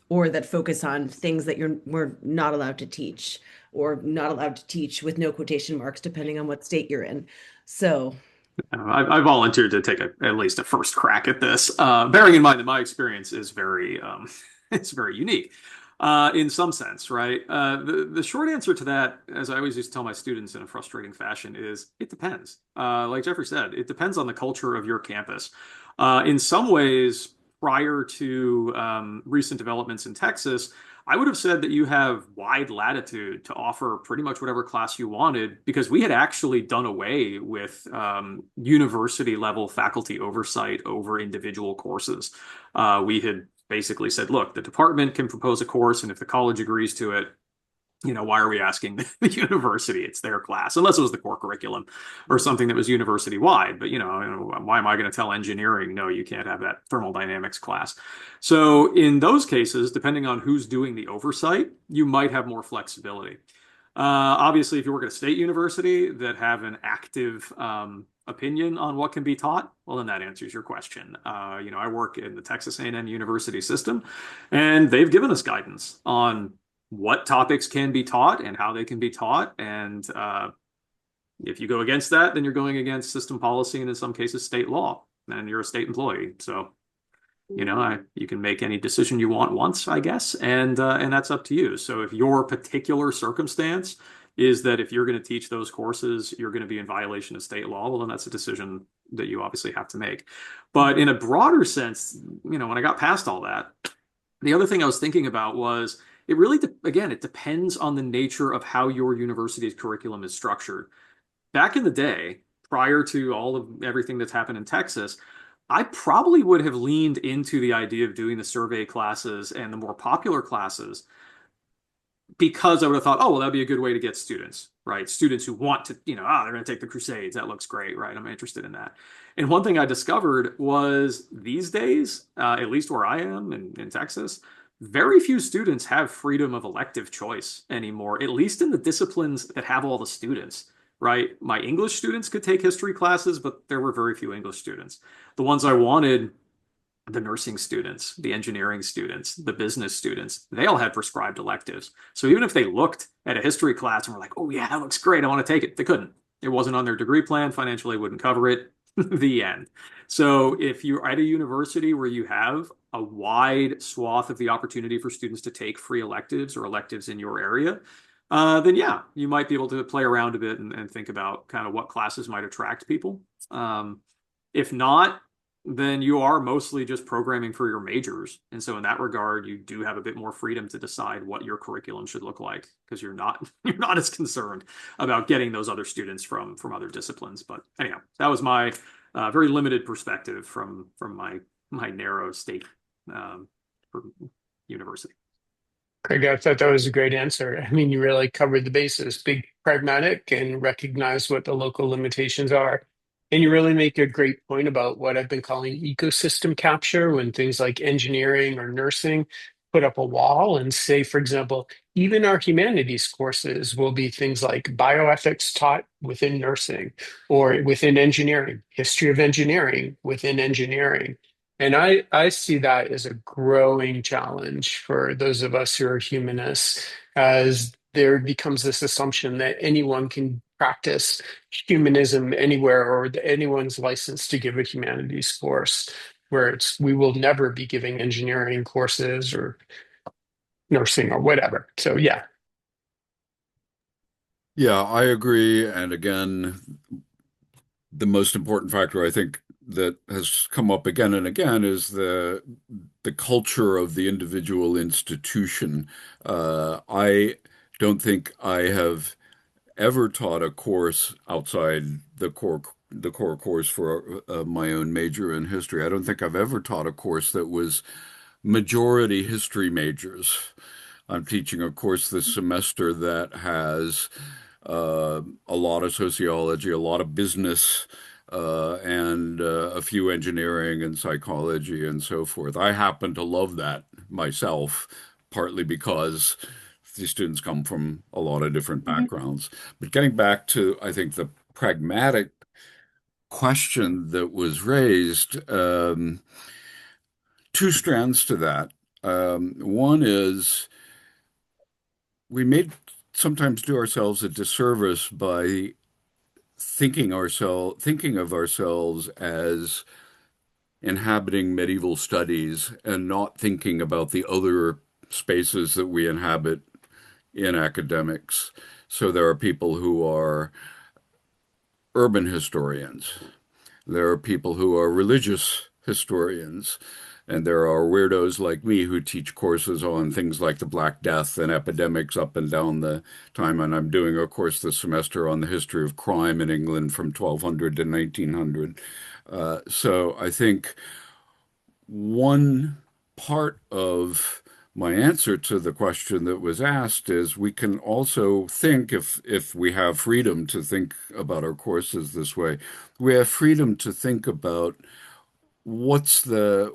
or that focus on things that we're not allowed to teach, or not allowed to teach with no quotation marks, depending on what state you're in. So I volunteered to take at least a first crack at this, bearing in mind that my experience is very it's very unique in some sense, right? The short answer to that, as I always used to tell my students in a frustrating fashion, is it depends. Like Jeffrey said, it depends on the culture of your campus. In some ways, prior to recent developments in Texas, I would have said that you have wide latitude to offer pretty much whatever class you wanted, because we had actually done away with university level faculty oversight over individual courses. We had basically said, look, the department can propose a course, and if the college agrees to it, why are we asking the university? It's their class, unless it was the core curriculum or something that was university wide. But, why am I going to tell engineering, no, you can't have that thermodynamics class? So in those cases, depending on who's doing the oversight, you might have more flexibility. Obviously, if you work at a state university that have an active opinion on what can be taught, well, then that answers your question. I work in the Texas A&M University system, and they've given us guidance on what topics can be taught and how they can be taught. And if you go against that, then you're going against system policy and in some cases state law, and you're a state employee. So, you can make any decision you want once, I guess, and that's up to you. So if your particular circumstance is that if you're going to teach those courses, you're going to be in violation of state law, well, then that's a decision that you obviously have to make. But in a broader sense, when I got past all that, the other thing I was thinking about was, it really, again, it depends on the nature of how your university's curriculum is structured. Back in the day, prior to all of everything that's happened in Texas, I probably would have leaned into the idea of doing the survey classes and the more popular classes, because I would have thought, oh, well, that'd be a good way to get students, right? Students who want to, they're going to take the Crusades. That looks great, right? I'm interested in that. And one thing I discovered was these days, at least where I am in Texas, very few students have freedom of elective choice anymore, at least in the disciplines that have all the students, right? My English students could take history classes, but there were very few English students. The ones I wanted, the nursing students, the engineering students, the business students, they all had prescribed electives. So even if they looked at a history class and were like, oh yeah, that looks great, I want to take it, they couldn't. It wasn't on their degree plan, financially wouldn't cover it. The end. So if you're at a university where you have a wide swath of the opportunity for students to take free electives or electives in your area, then yeah, you might be able to play around a bit and think about kind of what classes might attract people. If not, then you are mostly just programming for your majors. And so in that regard, you do have a bit more freedom to decide what your curriculum should look like, because you're not as concerned about getting those other students from other disciplines. But anyhow, that was my very limited perspective from my narrow state university. Craig, I thought that was a great answer. I mean, you really covered the bases, be pragmatic and recognize what the local limitations are. And you really make a great point about what I've been calling ecosystem capture, when things like engineering or nursing put up a wall and say, for example, even our humanities courses will be things like bioethics taught within nursing or within engineering, history of engineering within engineering. And I see that as a growing challenge for those of us who are humanists, as there becomes this assumption that anyone can practice humanism anywhere or that anyone's licensed to give a humanities course, where we will never be giving engineering courses or nursing or whatever. So yeah. Yeah, I agree. And again, the most important factor I think that has come up again and again is the culture of the individual institution. I don't think I have ever taught a course outside the core course for my own major in history. I don't think I've ever taught a course that was majority history majors. I'm teaching a course this semester that has a lot of sociology, a lot of business, and a few engineering and psychology and so forth. I happen to love that myself, partly because the students come from a lot of different Mhm. backgrounds. But getting back to, I think, the pragmatic question that was raised, two strands to that. One is we may sometimes do ourselves a disservice by thinking of ourselves as inhabiting medieval studies and not thinking about the other spaces that we inhabit in academics. So there are people who are urban historians. There are people who are religious historians. And there are weirdos like me who teach courses on things like the Black Death and epidemics up and down the time. And I'm doing a course this semester on the history of crime in England from 1200 to 1900. So I think one part of my answer to the question that was asked is we can also think if we have freedom to think about our courses this way, we have freedom to think about what's the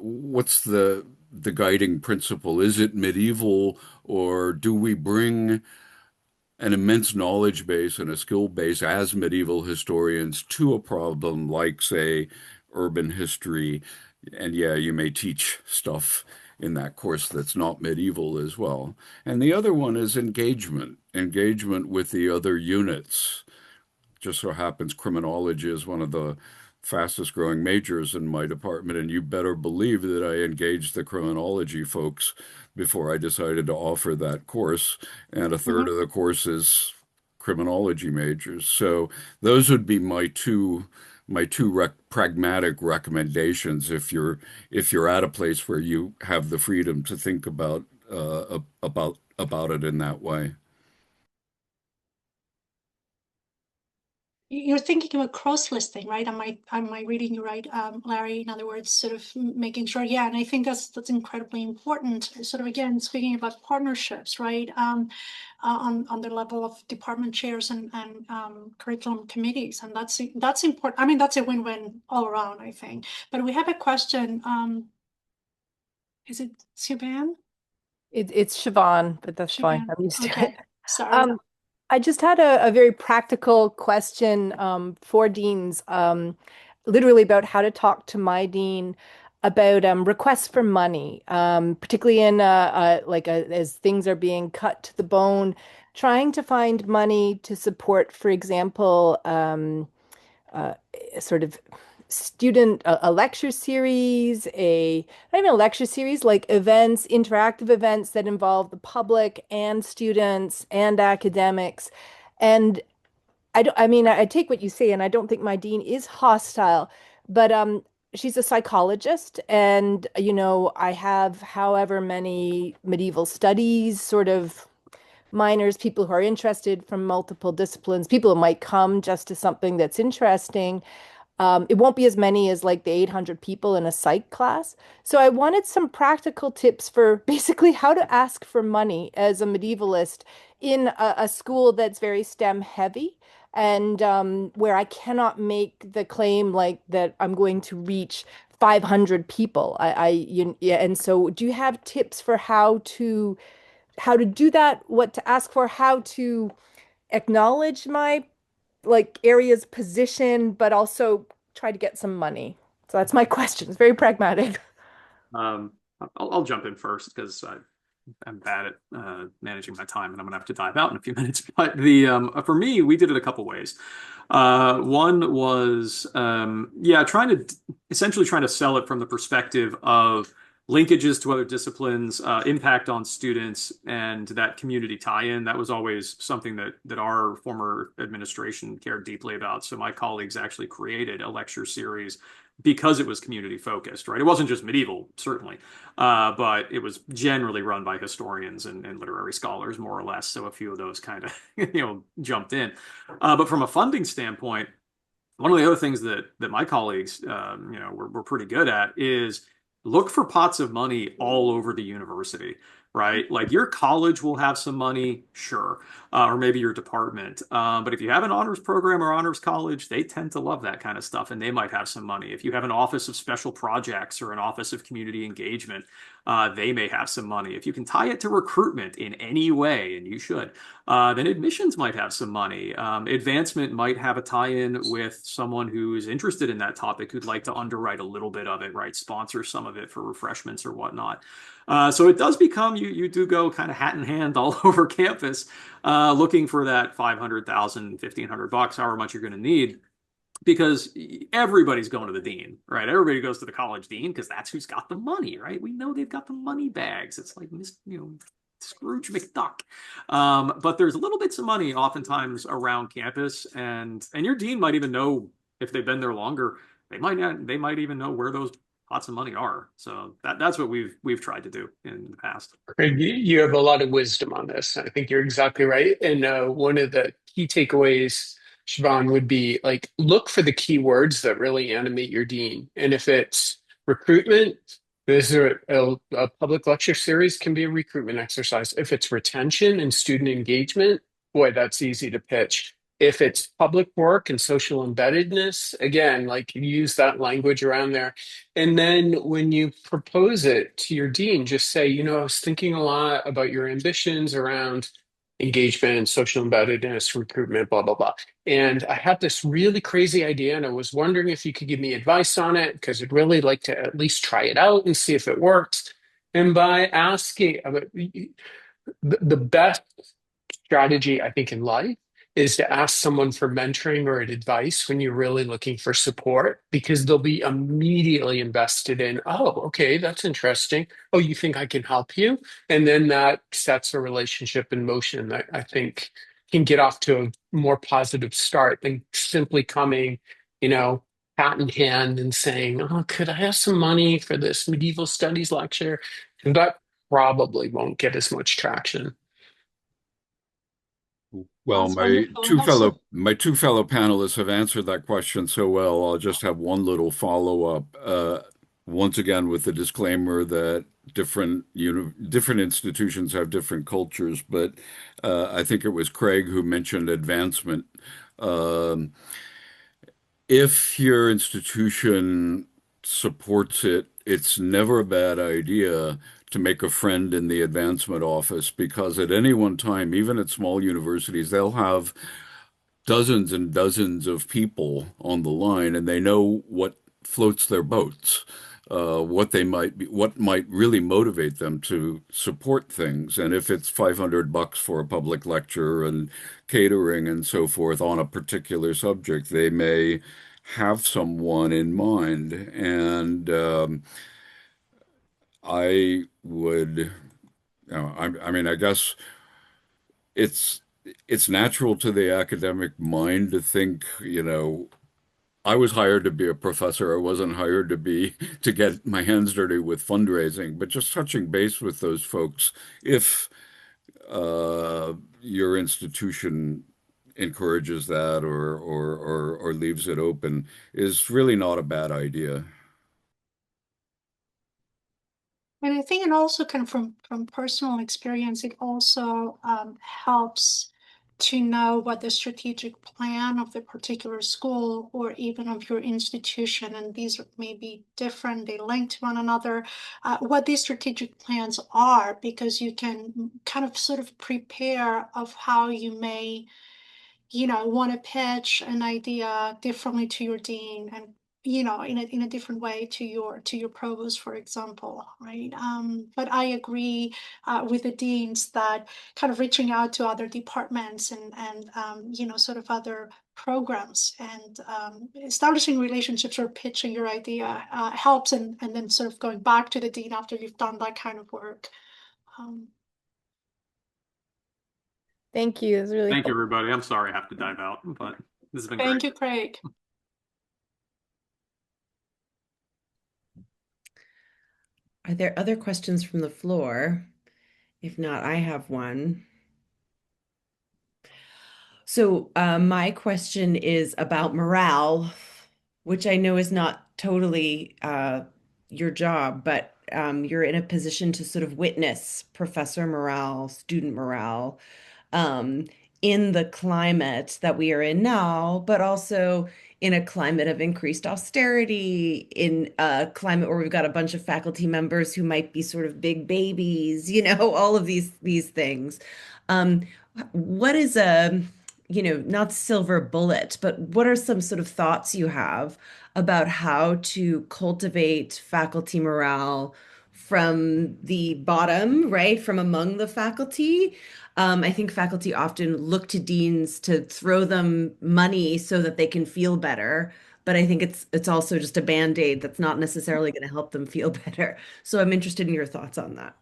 guiding principle? Is it medieval, or do we bring an immense knowledge base and a skill base as medieval historians to a problem like, say, urban history? And yeah, you may teach stuff in that course that's not medieval as well. And the other one is engagement with the other units. Just so happens criminology is one of the fastest growing majors in my department, and you better believe that I engaged the criminology folks before I decided to offer that course, and a third Mhm. of the course is criminology majors. So those would be my two pragmatic recommendations if you're at a place where you have the freedom to think about it in that way. You're thinking of a cross-listing, right? Am I reading you right, Larry? In other words, sort of making sure, yeah, and I think that's incredibly important. Sort of again, speaking about partnerships, right? On the level of department chairs and curriculum committees, and that's important. I mean, that's a win-win all around, I think. But we have a question. Is it Siobhan? It's Siobhan, but that's fine. Siobhan. I'm used to it. Okay, sorry. Um, I just had a very practical question for deans, literally about how to talk to my dean about requests for money, particularly in as things are being cut to the bone, trying to find money to support, for example, uh, sort of student a lecture series, not even a lecture series, like events, interactive events that involve the public and students and academics. And I mean, I take what you say, and I don't think my dean is hostile, but she's a psychologist, and I have however many medieval studies sort of minors, people who are interested from multiple disciplines, people who might come just to something that's interesting. It won't be as many as like the 800 people in a psych class. So I wanted some practical tips for basically how to ask for money as a medievalist in a school that's very STEM heavy and where I cannot make the claim like that I'm going to reach 500 people. Yeah. And so do you have tips for how to do that, what to ask for, how to acknowledge my like area's position, but also try to get some money? So that's my question. It's very pragmatic. Um, I'll jump in first because I'm bad at managing my time, and I'm gonna have to dive out in a few minutes. But the for me, we did it a couple ways. One was yeah, essentially trying to sell it from the perspective of linkages to other disciplines, impact on students, and that community tie-in. That was always something that our former administration cared deeply about. So my colleagues actually created a lecture series because it was community focused, right? It wasn't just medieval, certainly, but it was generally run by historians and literary scholars, more or less. So a few of those kind of, jumped in. But from a funding standpoint, one of the other things that my colleagues, were pretty good at is look for pots of money all over the university, right? Like your college will have some money, sure, or maybe your department. But if you have an honors program or honors college, they tend to love that kind of stuff, and they might have some money. If you have an office of special projects or an office of community engagement, they may have some money. If you can tie it to recruitment in any way, and you should, then admissions might have some money. Advancement might have a tie-in with someone who is interested in that topic, who'd like to underwrite a little bit of it, right? Sponsor some of it for refreshments or whatnot. So it does become, you do go kind of hat in hand all over campus, looking for that 500,000, 1,500 bucks, however much you're going to need, because everybody's going to the dean, right? Everybody goes to the college dean because that's who's got the money, right? We know they've got the money bags. It's like, Scrooge McDuck. But there's little bits of money oftentimes around campus, and your dean might even know, if they've been there longer, they might even know where those pots of money are. So that's what we've tried to do in the past. Craig, you have a lot of wisdom on this. I think you're exactly right. And one of the key takeaways, Siobhan, would be like look for the keywords that really animate your dean. And if it's recruitment, this is a public lecture series can be a recruitment exercise. If it's retention and student engagement, boy, that's easy to pitch. If it's public work and social embeddedness, again, like you use that language around there. And then when you propose it to your dean, just say, I was thinking a lot about your ambitions around engagement and social embeddedness, recruitment, blah, blah, blah. And I had this really crazy idea, and I was wondering if you could give me advice on it, because I'd really like to at least try it out and see if it works. And by asking, the best strategy, I think, in life is to ask someone for mentoring or advice when you're really looking for support, because they'll be immediately invested in, oh, okay, that's interesting. Oh, you think I can help you? And then that sets a relationship in motion that I think can get off to a more positive start than simply coming, hat in hand and saying, oh, could I have some money for this medieval studies lecture? And that probably won't get as much traction. Well, That's wonderful. And also, my two fellow panelists have answered that question so well. I'll just have one little follow-up. Once again, with the disclaimer that different institutions have different cultures, but I think it was Craig who mentioned advancement. Um, if your institution supports it, it's never a bad idea to make a friend in the advancement office, because at any one time, even at small universities, they'll have dozens and dozens of people on the line, and they know what floats their boats, what might really motivate them to support things. And if it's 500 bucks for a public lecture and catering and so forth on a particular subject, they may have someone in mind. And I would, I mean, I guess it's natural to the academic mind to think, I was hired to be a professor. I wasn't hired to get my hands dirty with fundraising, but just touching base with those folks, if your institution encourages that or leaves it open, is really not a bad idea. and I think it also from personal experience, it also helps to know what the strategic plan of the particular school or even of your institution, and these may be different, they link to one another, what these strategic plans are, because you can kind of sort of prepare of how you may, want to pitch an idea differently to your dean, and in a different way to your provost, for example, right? But I agree with the deans that kind of reaching out to other departments and sort of other programs and establishing relationships or pitching your idea helps, and then sort of going back to the dean after you've done that kind of work. Thank you. It's really Thank you, cool. everybody. I'm sorry I have to dive out, but this has been Thank great. you, Craig. Are there other questions from the floor? If not, I have one. So, my question is about morale, which I know is not totally your job, but you're in a position to sort of witness professor morale, student morale, um, in the climate that we are in now, but also in a climate of increased austerity, in a climate where we've got a bunch of faculty members who might be sort of big babies, all of these things. Um, what is a, not silver bullet, but what are some sort of thoughts you have about how to cultivate faculty morale from the bottom, right? From among the faculty. I think faculty often look to deans to throw them money so that they can feel better. But I think it's also just a band-aid that's not necessarily going to help them feel better. So I'm interested in your thoughts on that.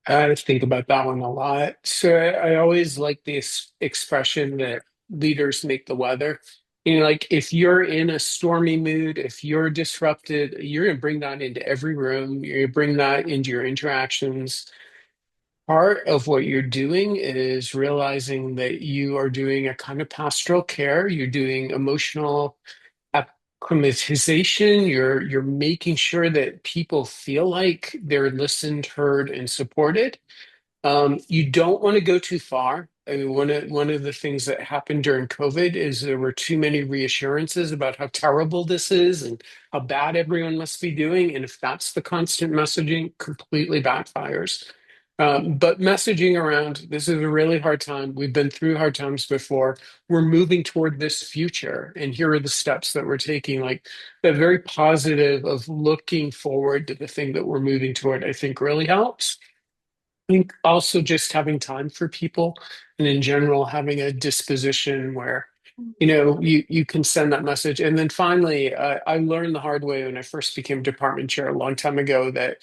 I think about that one a lot. So I always like this expression that leaders make the weather. Like if you're in a stormy mood, if you're disrupted, you're going to bring that into every room. You're going to bring that into your interactions. Part of what you're doing is realizing that you are doing a kind of pastoral care. You're doing emotional acclimatization. You're making sure that people feel like they're listened, heard, and supported. You don't want to go too far. I mean, one of the things that happened during COVID is there were too many reassurances about how terrible this is and how bad everyone must be doing. And if that's the constant messaging, completely backfires. But messaging around this is a really hard time. We've been through hard times before. We're moving toward this future, and here are the steps that we're taking. Like the very positive of looking forward to the thing that we're moving toward, I think really helps. I think also just having time for people and in general having a disposition where you can send that message. And then finally, I learned the hard way when I first became department chair a long time ago that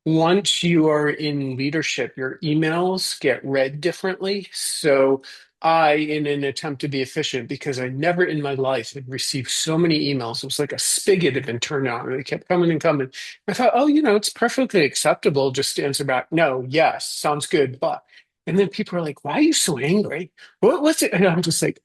once you are in leadership, your emails get read differently. So in an attempt to be efficient, because I never in my life had received so many emails, it was like a spigot had been turned on. They kept coming and coming. I thought, oh, it's perfectly acceptable just to answer back, no, yes, sounds good, but. And then people are like, why are you so angry? What's it? And I'm just like,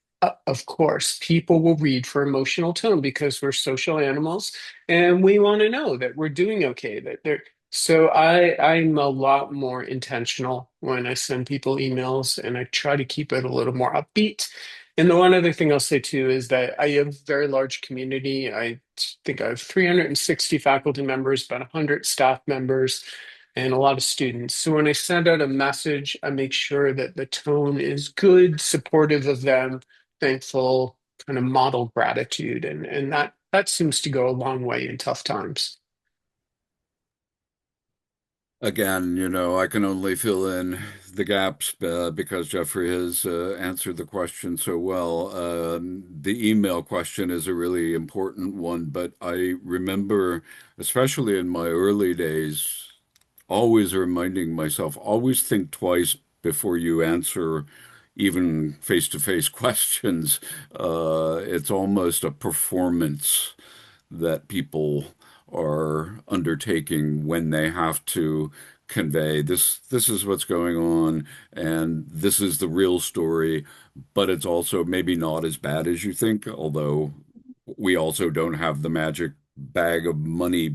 of course, people will read for emotional tone because we're social animals and we want to know that we're doing okay, that they're so I'm a lot more intentional when I send people emails and I try to keep it a little more upbeat. And the one other thing I'll say too is that I have a very large community. I think I have 360 faculty members, about 100 staff members, and a lot of students. So when I send out a message, I make sure that the tone is good, supportive of them, thankful, kind of model gratitude, and that seems to go a long way in tough times. Again, I can only fill in the gaps because Jeffrey has answered the question so well. The email question is a really important one, but I remember, especially in my early days, always reminding myself, always think twice before you answer even face-to-face questions. It's almost a performance that people are undertaking when they have to convey this is what's going on and this is the real story, but it's also maybe not as bad as you think, although we also don't have the magic bag of money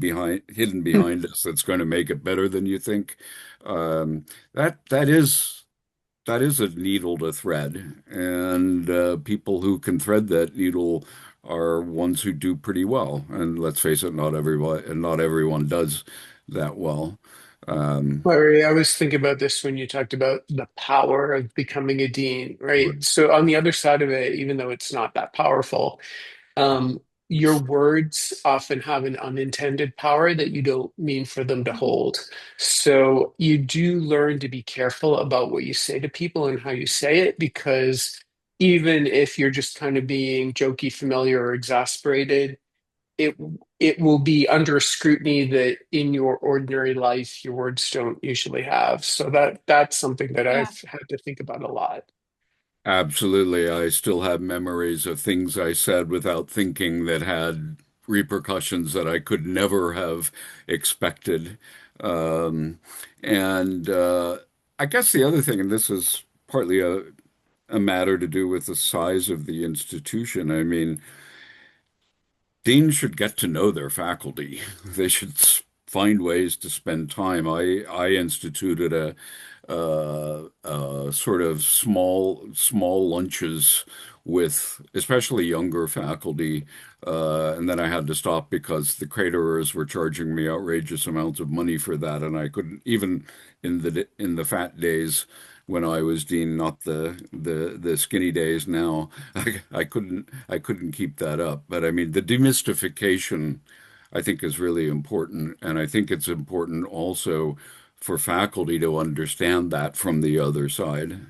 hidden behind us that's going to make it better than you think. That is that is a needle to thread, and people who can thread that needle are ones who do pretty well. And let's face it, not everyone does that well. Um, Larry, I was thinking about this when you talked about the power of becoming a dean, right? So on the other side of it, even though it's not that powerful, um, your words often have an unintended power that you don't mean for them to hold. So you do learn to be careful about what you say to people and how you say it, because even if you're just kind of being jokey, familiar, or exasperated, it it will be under scrutiny that in your ordinary life your words don't usually have. So that's something that Yeah. I've had to think about a lot. Absolutely. I still have memories of things I said without thinking that had repercussions that I could never have expected. Um, and I guess the other thing, and this is partly a matter to do with the size of the institution. I mean, deans should get to know their faculty. They should find ways to spend time. I instituted a sort of small lunches with especially younger faculty, and then I had to stop because the caterers were charging me outrageous amounts of money for that, and I couldn't even in the fat days when I was dean, not the skinny days now. I couldn't keep that up. But I mean, the demystification, I think, is really important, and I think it's important also for faculty to understand that from the other side.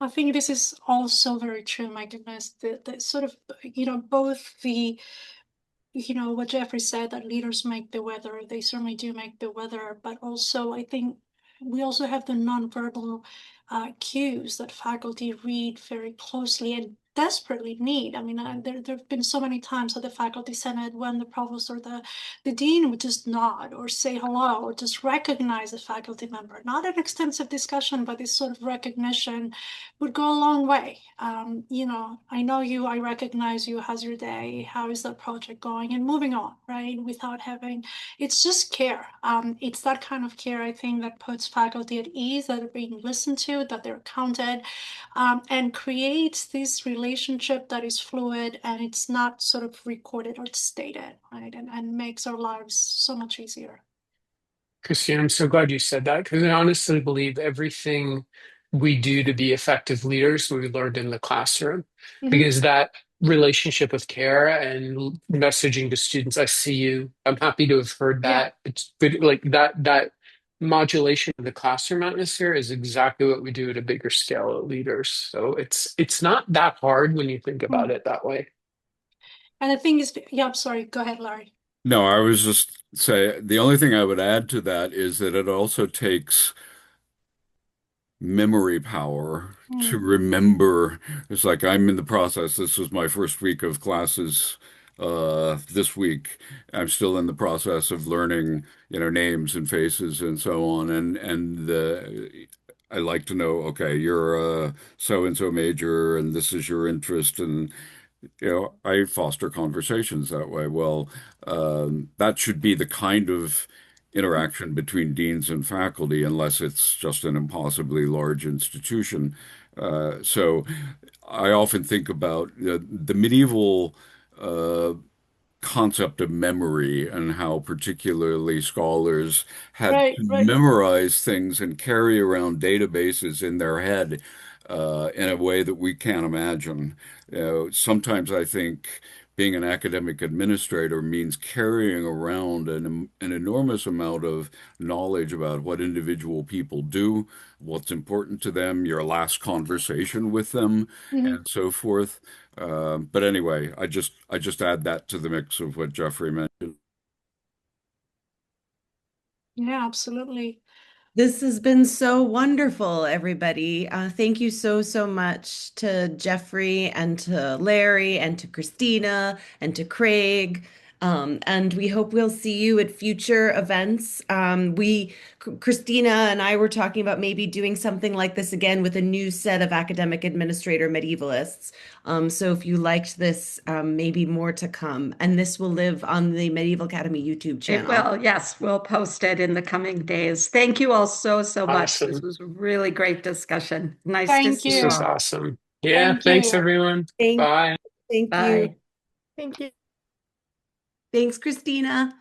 I think this is also very true, my goodness. The sort of, both the what Jeffrey said, that leaders make the weather, they certainly do make the weather, but also I think we also have the nonverbal cues that faculty read very closely and desperately need. I mean, there have been so many times at the faculty senate when the provost or the dean would just nod or say hello or just recognize a faculty member. Not an extensive discussion, but this sort of recognition would go a long way. I know you, I recognize you, how's your day, how is that project going, and moving on, right? Without having, it's just care. It's that kind of care, I think, that puts faculty at ease, that are being listened to, that they're counted, and creates this relationship that is fluid and it's not sort of recorded or stated, right? And makes our lives so much easier. Christian, I'm so glad you said that, because I honestly believe everything we do to be effective leaders we learned in the classroom, Mhm. because that relationship of care and messaging to students, I see you, I'm happy to have heard Yeah. that. It's good, like that modulation of the classroom atmosphere is exactly what we do at a bigger scale at leaders. So it's not that hard when you think about Mm. it that way. And the thing is, yeah, I'm sorry, go ahead, Larry. No, I was just say the only thing I would add to that is that it also takes memory power to Mm. remember. It's like I'm in the process. This was my first week of classes this week. I'm still in the process of learning, names and faces and so on. And I like to know, okay, you're a so and so major and this is your interest, and I foster conversations that way. Well, that should be the kind of interaction between deans and faculty, unless it's just an impossibly large institution. So I often think about the medieval uh, concept of memory and how particularly scholars had Right, to right. memorize things and carry around databases in their head in a way that we can't imagine. Sometimes I think being an academic administrator means carrying around an enormous amount of knowledge about what individual people do, what's important to them, your last conversation with them, Mhm. and so forth. But anyway, I just add that to the mix of what Jeffrey mentioned. Yeah, absolutely. This has been so wonderful, everybody. Thank you so, so much to Jeffrey and to Larry and to Christina and to Craig. And we hope we'll see you at future events. Christina and I were talking about maybe doing something like this again with a new set of academic administrator medievalists. So if you liked this, maybe more to come. And this will live on the Medieval Academy YouTube It channel. will, yes, we'll post it in the coming days. Thank you all so much. This Awesome. was a really great discussion. Nice to Thank see This you was you. all. awesome. Yeah, Thank thanks you. everyone. Thank, Bye. thank you. Bye. Thank you. Thanks, Christina.